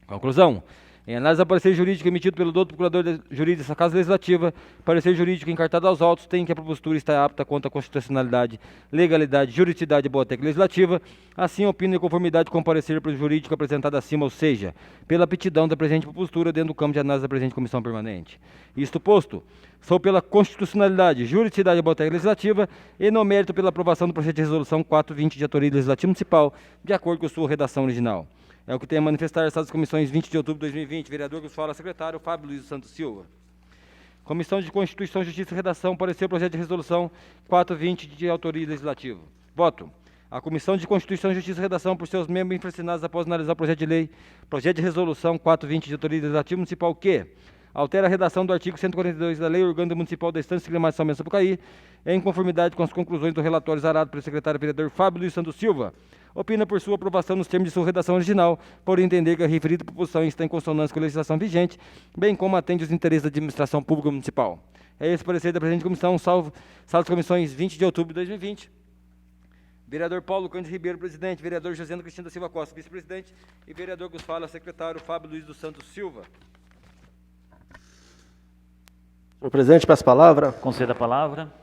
Conclusão. Em análise ao parecer jurídico emitido pelo doutor Procurador Jurídico dessa Casa Legislativa, parecer jurídico encartado aos autos tem que a propositura está apta quanto à constitucionalidade, legalidade, juridicidade e boa técnica legislativa, assim opina em conformidade com o parecer jurídico apresentado acima, ou seja, pela aptidão da presente propositura dentro do campo de análise da presente comissão permanente. Isto posto, sou pela constitucionalidade, juridicidade e boa técnica legislativa e no mérito pela aprovação do projeto de resolução 420 de autoria legislativa municipal, de acordo com sua redação original. É o que tem a manifestar essas comissões 20 de outubro de 2020. Vereador que fala, secretário Fábio Luiz Santos Silva. Comissão de Constituição, Justiça e Redação, parecer o projeto de resolução 420 de autoria legislativa. Voto. A Comissão de Constituição, Justiça e Redação, por seus membros infracionados após analisar o projeto de lei, projeto de resolução 420 de autoria legislativa municipal que altera a redação do artigo 142 da Lei Orgânica Municipal da Instância de Climação Ambiental Sapucaí, em conformidade com as conclusões do relatório exarado pelo secretário vereador Fábio Luiz Santos Silva, opina por sua aprovação nos termos de sua redação original, por entender que a referida proposição está em consonância com a legislação vigente, bem como atende os interesses da administração pública municipal. É esse o parecer da presente comissão, salvo salas comissões 20 de outubro de 2020. Vereador Paulo Cândido Ribeiro, presidente. Vereador José Cristina da Silva Costa, vice-presidente. E vereador que os fala, secretário Fábio Luiz dos Santos Silva. Senhor presidente, peço a palavra. Conceda a palavra.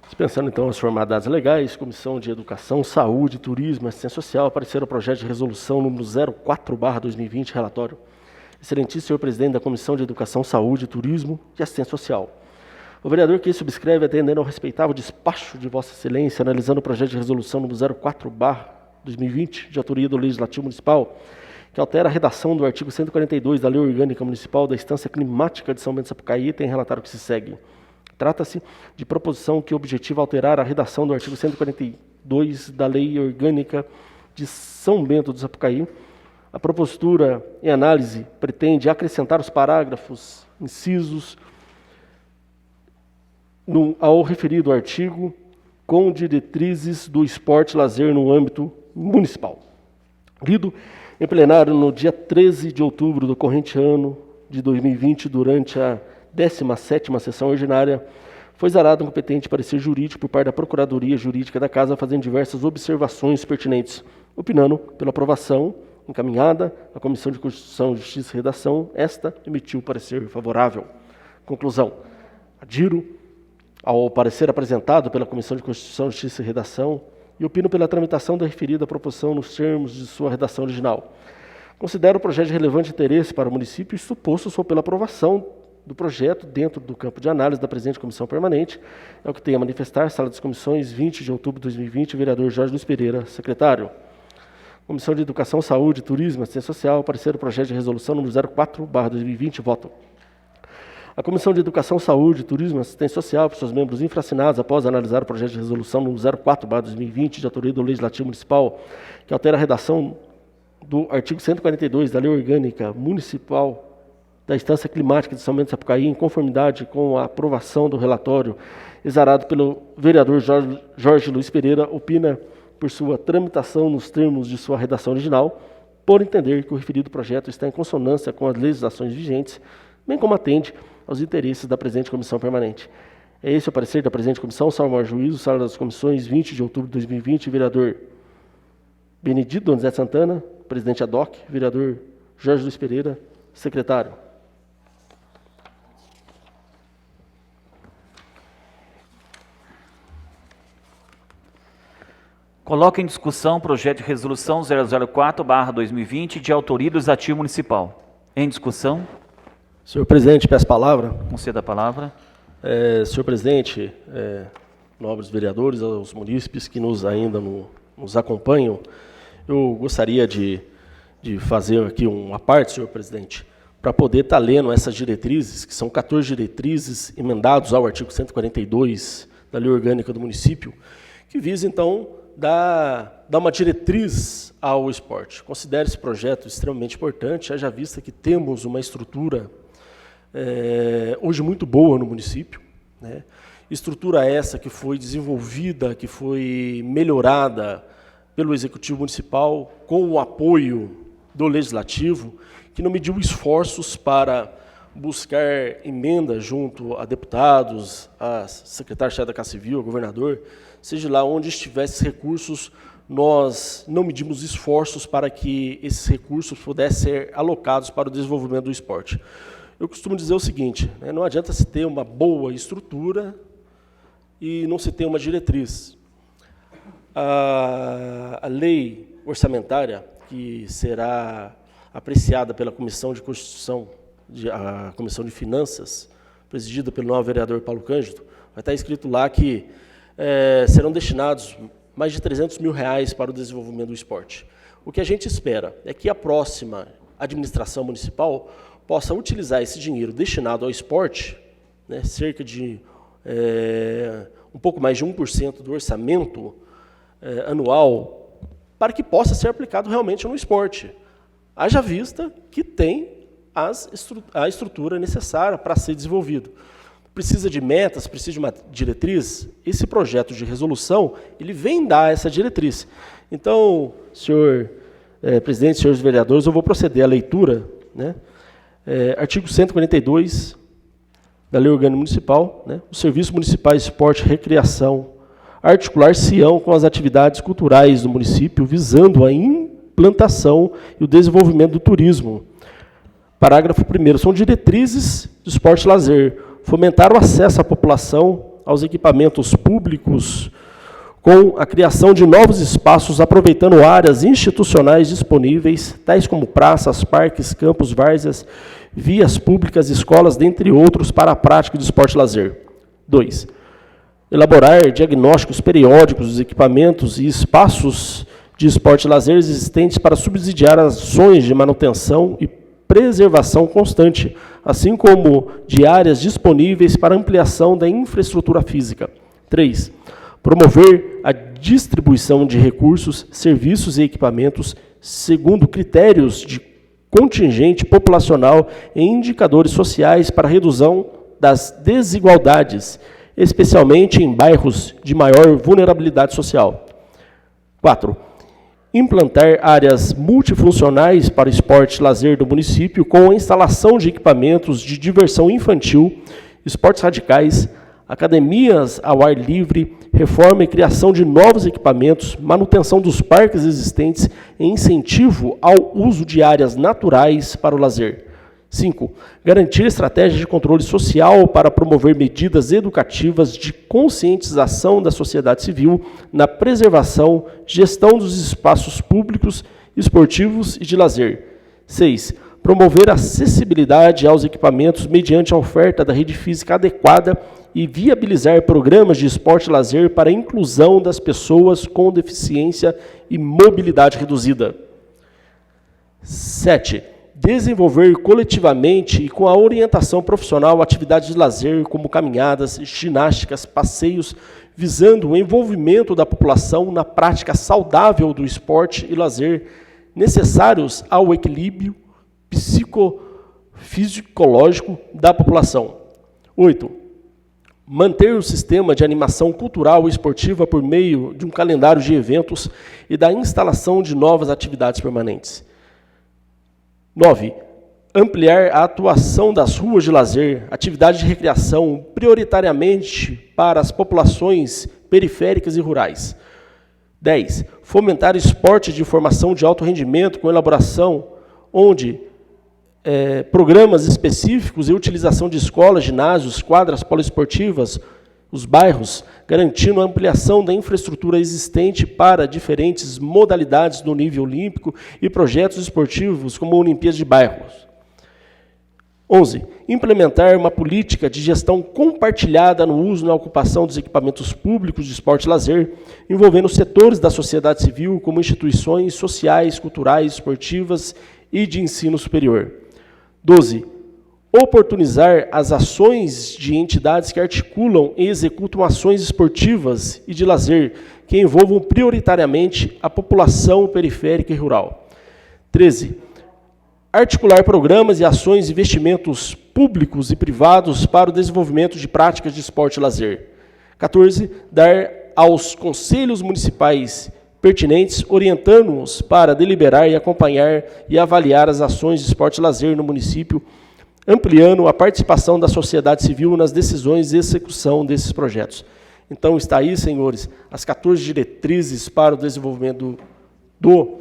Dispensando então as formalidades legais, Comissão de Educação, Saúde, Turismo e Assistência Social, apareceram o projeto de resolução número 04/2020, relatório. Excelentíssimo senhor presidente da Comissão de Educação, Saúde, Turismo e Assistência Social. O vereador que subscreve, atendendo ao respeitável despacho de Vossa Excelência, analisando o projeto de resolução número 04/2020, de autoria do Legislativo Municipal, que altera a redação do artigo 142 da Lei Orgânica Municipal da Instância Climática de São Bento Sapucaí, tem relatar o que se segue. Trata-se de proposição que objetiva alterar a redação do artigo 142 da Lei Orgânica de São Bento do Sapucaí. A propositura em análise pretende acrescentar os parágrafos, incisos, ao referido artigo, com diretrizes do esporte e lazer no âmbito municipal. Lido em plenário no dia 13 de outubro do corrente ano de 2020, durante a 17ª sessão ordinária, foi exarado um competente parecer jurídico por parte da Procuradoria Jurídica da Casa, fazendo diversas observações pertinentes, opinando pela aprovação encaminhada à Comissão de Constituição, Justiça e Redação. Esta emitiu parecer favorável. Conclusão. Adiro ao parecer apresentado pela Comissão de Constituição, Justiça e Redação e opino pela tramitação da referida proposição nos termos de sua redação original. Considero o projeto de relevante interesse para o município e suposto sou pela aprovação do projeto dentro do campo de análise da presente comissão permanente. É o que tem a manifestar, sala das comissões, 20 de outubro de 2020, vereador Jorge Luiz Pereira, secretário. Comissão de Educação, Saúde, Turismo e Assistência Social, parecer o projeto de resolução número 04/2020, voto. A Comissão de Educação, Saúde, Turismo e Assistência Social, por seus membros infracinados, após analisar o projeto de resolução número 04/2020, de autoria do Legislativo Municipal, que altera a redação do artigo 142 da Lei Orgânica Municipal da Instância Climática de São Bento do Sapucaí, em conformidade com a aprovação do relatório exarado pelo vereador Jorge Luiz Pereira, opina por sua tramitação nos termos de sua redação original, por entender que o referido projeto está em consonância com as legislações vigentes, bem como atende aos interesses da presente comissão permanente. É esse o parecer da presente comissão, salvo maior juízo, sala das comissões, 20 de outubro de 2020, vereador Benedito Donizete Santana, presidente ad hoc, vereador Jorge Luiz Pereira, secretário. Coloca em discussão o projeto de resolução 004/2020, de autoria do Legislativo Municipal. Em discussão. Senhor presidente, peço a palavra. Conceda a palavra. Senhor presidente, nobres vereadores, aos munícipes que ainda nos acompanham, eu gostaria de fazer aqui uma parte, senhor presidente, para poder estar lendo essas diretrizes, que são 14 diretrizes emendados ao artigo 142 da Lei Orgânica do Município, que visa, então, dar uma diretriz ao esporte. Considero esse projeto extremamente importante, haja vista que temos uma estrutura hoje muito boa no município, né? Estrutura essa que foi desenvolvida, que foi melhorada pelo Executivo Municipal, com o apoio do Legislativo, que não mediu esforços para buscar emenda junto a deputados, a secretário-chefe da Casa Civil, ao governador, seja lá onde estivesse recursos, nós não medimos esforços para que esses recursos pudessem ser alocados para o desenvolvimento do esporte. Eu costumo dizer o seguinte, né, não adianta se ter uma boa estrutura e não se ter uma diretriz. A lei orçamentária, que será apreciada pela Comissão de Constituição, a Comissão de Finanças, presidida pelo novo vereador Paulo Cândido, vai estar escrito lá que serão destinados mais de R$300 mil para o desenvolvimento do esporte. O que a gente espera é que a próxima administração municipal possa utilizar esse dinheiro destinado ao esporte, né, cerca de um pouco mais de 1% do orçamento anual, para que possa ser aplicado realmente no esporte. Haja vista que tem a estrutura necessária para ser desenvolvido. Precisa de metas, precisa de uma diretriz. Esse projeto de resolução, ele vem dar essa diretriz. Então, senhor presidente, senhores vereadores, eu vou proceder à leitura, né? Artigo 142 da Lei Orgânica Municipal, né? Os serviços municipais de esporte e recreação articular-se-ão com as atividades culturais do município, visando a implantação e o desenvolvimento do turismo. Parágrafo 1º. São diretrizes de esporte e lazer. Fomentar o acesso à população aos equipamentos públicos com a criação de novos espaços, aproveitando áreas institucionais disponíveis, tais como praças, parques, campos, várzeas, vias públicas, escolas, dentre outros, para a prática de esporte e lazer. 2. Elaborar diagnósticos periódicos dos equipamentos e espaços de esporte e lazer existentes para subsidiar ações de manutenção e preservação constante, assim como de áreas disponíveis para ampliação da infraestrutura física. 3. Promover a distribuição de recursos, serviços e equipamentos segundo critérios de contingente populacional e indicadores sociais para a redução das desigualdades, especialmente em bairros de maior vulnerabilidade social. 4. Implantar áreas multifuncionais para esporte e lazer do município com a instalação de equipamentos de diversão infantil, esportes radicais, academias ao ar livre, reforma e criação de novos equipamentos, manutenção dos parques existentes e incentivo ao uso de áreas naturais para o lazer. 5. Garantir estratégias de controle social para promover medidas educativas de conscientização da sociedade civil na preservação, gestão dos espaços públicos, esportivos e de lazer. 6. promover a acessibilidade aos equipamentos mediante a oferta da rede física adequada e viabilizar programas de esporte e lazer para a inclusão das pessoas com deficiência e mobilidade reduzida. 7. Desenvolver coletivamente e com a orientação profissional atividades de lazer como caminhadas, ginásticas, passeios, visando o envolvimento da população na prática saudável do esporte e lazer necessários ao equilíbrio psicofisiológico da população. 8. Manter o sistema de animação cultural e esportiva por meio de um calendário de eventos e da instalação de novas atividades permanentes. 9. Ampliar a atuação das ruas de lazer, atividades de recreação, prioritariamente para as populações periféricas e rurais. 10. Fomentar esporte de formação de alto rendimento com elaboração, onde programas específicos e utilização de escolas, ginásios, quadras poliesportivas, os bairros, garantindo a ampliação da infraestrutura existente para diferentes modalidades no nível olímpico e projetos esportivos como Olimpíadas de Bairros. 11. Implementar uma política de gestão compartilhada no uso e na ocupação dos equipamentos públicos de esporte e lazer, envolvendo setores da sociedade civil, como instituições sociais, culturais, esportivas e de ensino superior. 12. Oportunizar as ações de entidades que articulam e executam ações esportivas e de lazer que envolvam prioritariamente a população periférica e rural. 13. Articular programas e ações e investimentos públicos e privados para o desenvolvimento de práticas de esporte e lazer. 14. Dar aos conselhos municipais pertinentes, orientando-os para deliberar e acompanhar e avaliar as ações de esporte e lazer no município, ampliando a participação da sociedade civil nas decisões e execução desses projetos. Então, está aí, senhores, as 14 diretrizes para o desenvolvimento do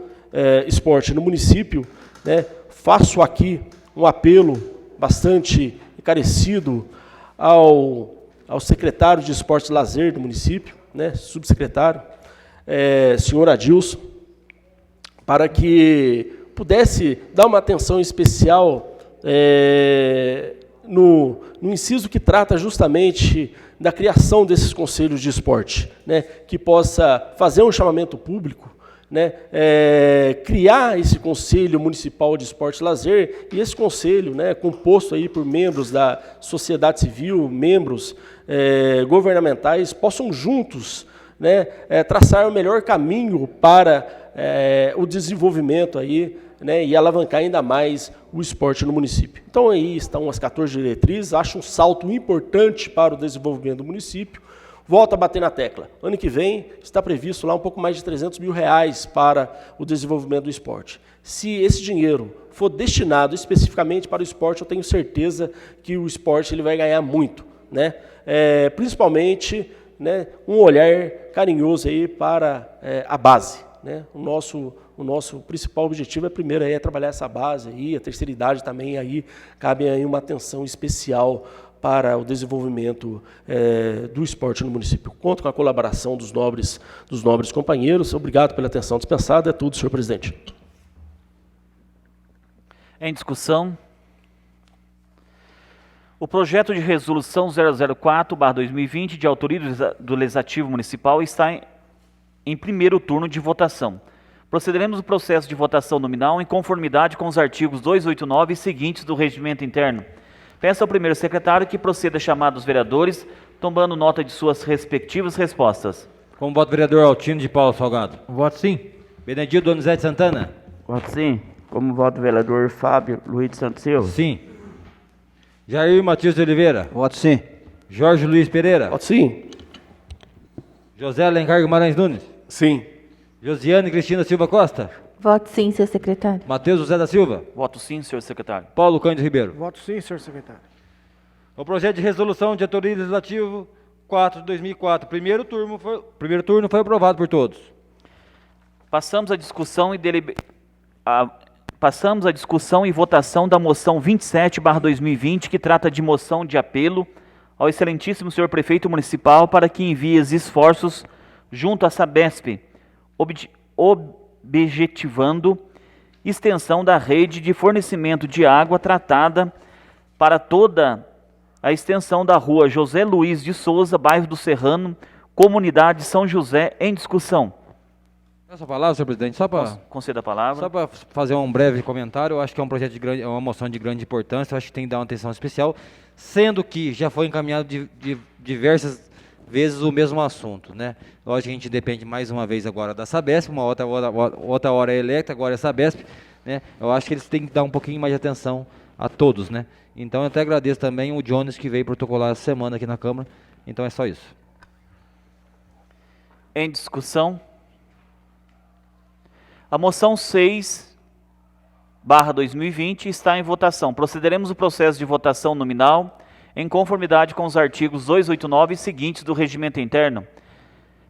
esporte no município, né? Faço aqui um apelo bastante encarecido ao secretário de Esporte e Lazer do município, né? Subsecretário, senhor Adilson, para que pudesse dar uma atenção especial no inciso que trata justamente da criação desses conselhos de esporte, né, que possa fazer um chamamento público, né, criar esse Conselho Municipal de Esporte e Lazer, e esse conselho, né, composto aí por membros da sociedade civil, membros governamentais, possam juntos, né, traçar o melhor caminho para o desenvolvimento aí, né, e alavancar ainda mais o esporte no município. Então aí estão as 14 diretrizes, acho um salto importante para o desenvolvimento do município. Volto a bater na tecla. Ano que vem está previsto lá um pouco mais de R$300 mil para o desenvolvimento do esporte. Se esse dinheiro for destinado especificamente para o esporte, eu tenho certeza que o esporte ele vai ganhar muito, né? Principalmente, né, um olhar carinhoso aí para a base, né? O nosso principal objetivo primeiro é trabalhar essa base aí, a terceira idade também aí cabe aí uma atenção especial para o desenvolvimento do esporte no município. Conto com a colaboração dos nobres companheiros. Obrigado pela atenção dispensada. É tudo, senhor presidente. Em discussão, o projeto de resolução 004/2020, de autoria do Legislativo Municipal, está em primeiro turno de votação. Procederemos no processo de votação nominal em conformidade com os artigos 289 e seguintes do Regimento Interno. Peço ao primeiro secretário que proceda a chamar os vereadores, tomando nota de suas respectivas respostas. Como voto, vereador Altino de Paulo Salgado. Voto sim. Benedito Donizete Santana. Voto sim. Como voto, vereador Fábio Luiz de Santos Silva. Sim. Jair Matias de Oliveira. Voto sim. Jorge Luiz Pereira. Voto sim. José Alencar Guimarães Nunes. Sim. Josiane Cristina Silva Costa. Voto sim, senhor secretário. Matheus José da Silva. Voto sim, senhor secretário. Paulo Cândido Ribeiro. Voto sim, senhor secretário. O projeto de resolução de autoria legislativo 4 de 2004. Primeiro turno foi aprovado por todos. Passamos a discussão e votação da moção 27/2020, que trata de moção de apelo ao excelentíssimo senhor prefeito municipal para que envie os esforços junto à Sabesp, objetivando extensão da rede de fornecimento de água tratada para toda a extensão da rua José Luiz de Souza, bairro do Serrano, comunidade São José, em discussão. Essa palavra, senhor presidente, só para conceder a palavra. Só para fazer um breve comentário, eu acho que é um projeto de grande, é uma moção de grande importância, eu acho que tem que dar uma atenção especial, sendo que já foi encaminhado de diversas vezes o mesmo assunto, né? Lógico que a gente depende mais uma vez agora da Sabesp, uma outra hora é Electra, agora é Sabesp, né? Eu acho que eles têm que dar um pouquinho mais de atenção a todos, né? Então eu até agradeço também o Jones que veio protocolar essa semana aqui na Câmara, então é só isso. Em discussão. A moção 6/2020 está em votação. Procederemos o processo de votação nominal em conformidade com os artigos 289 e seguintes do Regimento Interno.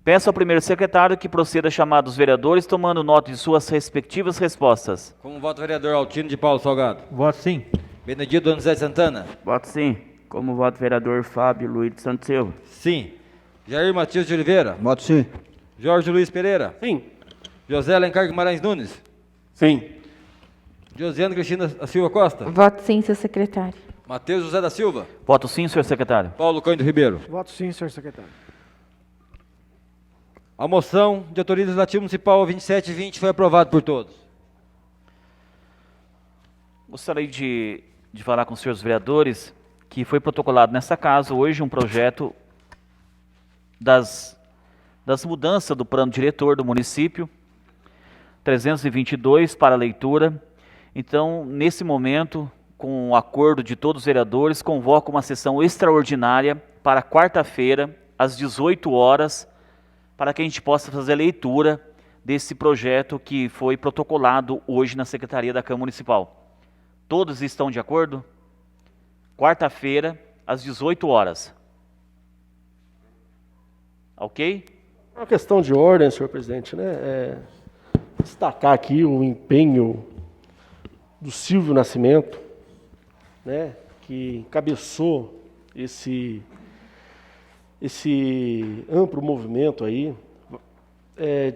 Peço ao primeiro secretário que proceda a chamar os vereadores, tomando nota de suas respectivas respostas. Como voto vereador Altino de Paulo Salgado? Voto sim. Benedito Donizete Santana? Voto sim. Como voto vereador Fábio Luiz de Santos Silva? Sim. Jair Matias de Oliveira? Voto sim. Jorge Luiz Pereira? Sim. José Alencar Guimarães Nunes? Sim. Josiana Cristina Silva Costa? Voto sim, seu secretário. Matheus José da Silva? Voto sim, senhor secretário. Paulo Cândido Ribeiro? Voto sim, senhor secretário. A moção de autoria legislativa municipal 2720 foi aprovada por todos. Gostaria de falar com os senhores vereadores que foi protocolado nessa casa hoje um projeto das mudanças do plano diretor do município, 322 para leitura. Então, nesse momento, com o acordo de todos os vereadores, convoco uma sessão extraordinária para quarta-feira, às 18 horas, para que a gente possa fazer a leitura desse projeto que foi protocolado hoje na Secretaria da Câmara Municipal. Todos estão de acordo? Quarta-feira, às 18 horas. Ok? É uma questão de ordem, senhor presidente, né? Destacar aqui o empenho do Silvio Nascimento, né? Que encabeçou esse amplo movimento aí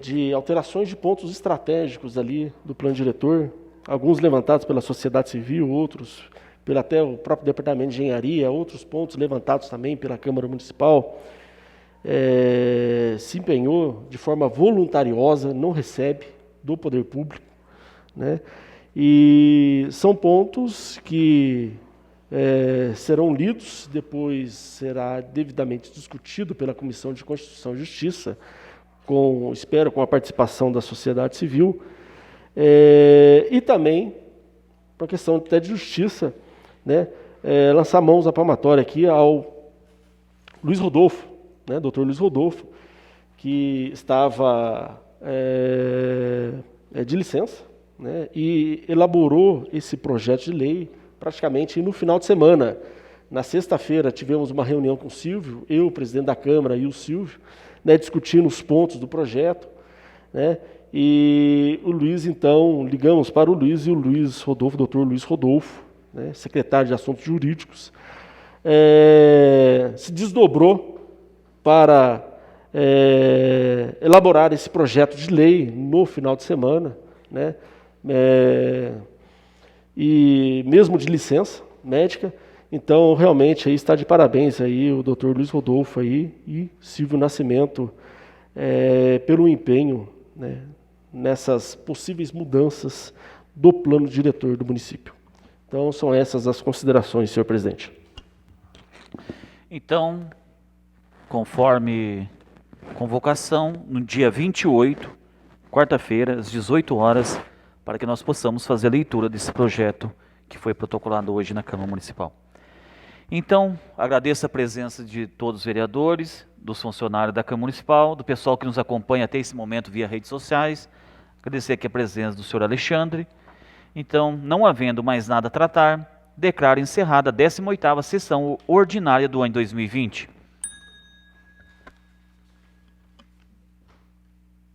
de alterações de pontos estratégicos ali do plano diretor, alguns levantados pela sociedade civil, outros até o próprio departamento de engenharia, outros pontos levantados também pela Câmara Municipal. Se empenhou de forma voluntariosa, não recebe do poder público, né? E são pontos que serão lidos, depois será devidamente discutido pela Comissão de Constituição e Justiça, espero com a participação da sociedade civil, e também, para a questão até de justiça, né, lançar mãos à palmatória aqui ao Luiz Rodolfo, né, doutor Luiz Rodolfo, que estava de licença, né, e elaborou esse projeto de lei praticamente no final de semana. Na sexta-feira tivemos uma reunião com o Silvio, eu, o presidente da Câmara, e o Silvio, né, discutindo os pontos do projeto, né, e o Luiz, então, ligamos para o Luiz e o Luiz Rodolfo, doutor Luiz Rodolfo, né, secretário de Assuntos Jurídicos, se desdobrou para elaborar esse projeto de lei no final de semana, né, e mesmo de licença médica. Então, realmente, aí está de parabéns aí o doutor Luiz Rodolfo aí e Silvio Nascimento pelo empenho, né, nessas possíveis mudanças do plano diretor do município. Então, são essas as considerações, senhor presidente. Então, conforme convocação, no dia 28, quarta-feira, às 18 horas, para que nós possamos fazer a leitura desse projeto que foi protocolado hoje na Câmara Municipal. Então, agradeço a presença de todos os vereadores, dos funcionários da Câmara Municipal, do pessoal que nos acompanha até esse momento via redes sociais. Agradecer aqui a presença do senhor Alexandre. Então, não havendo mais nada a tratar, declaro encerrada a 18ª sessão ordinária do ano 2020.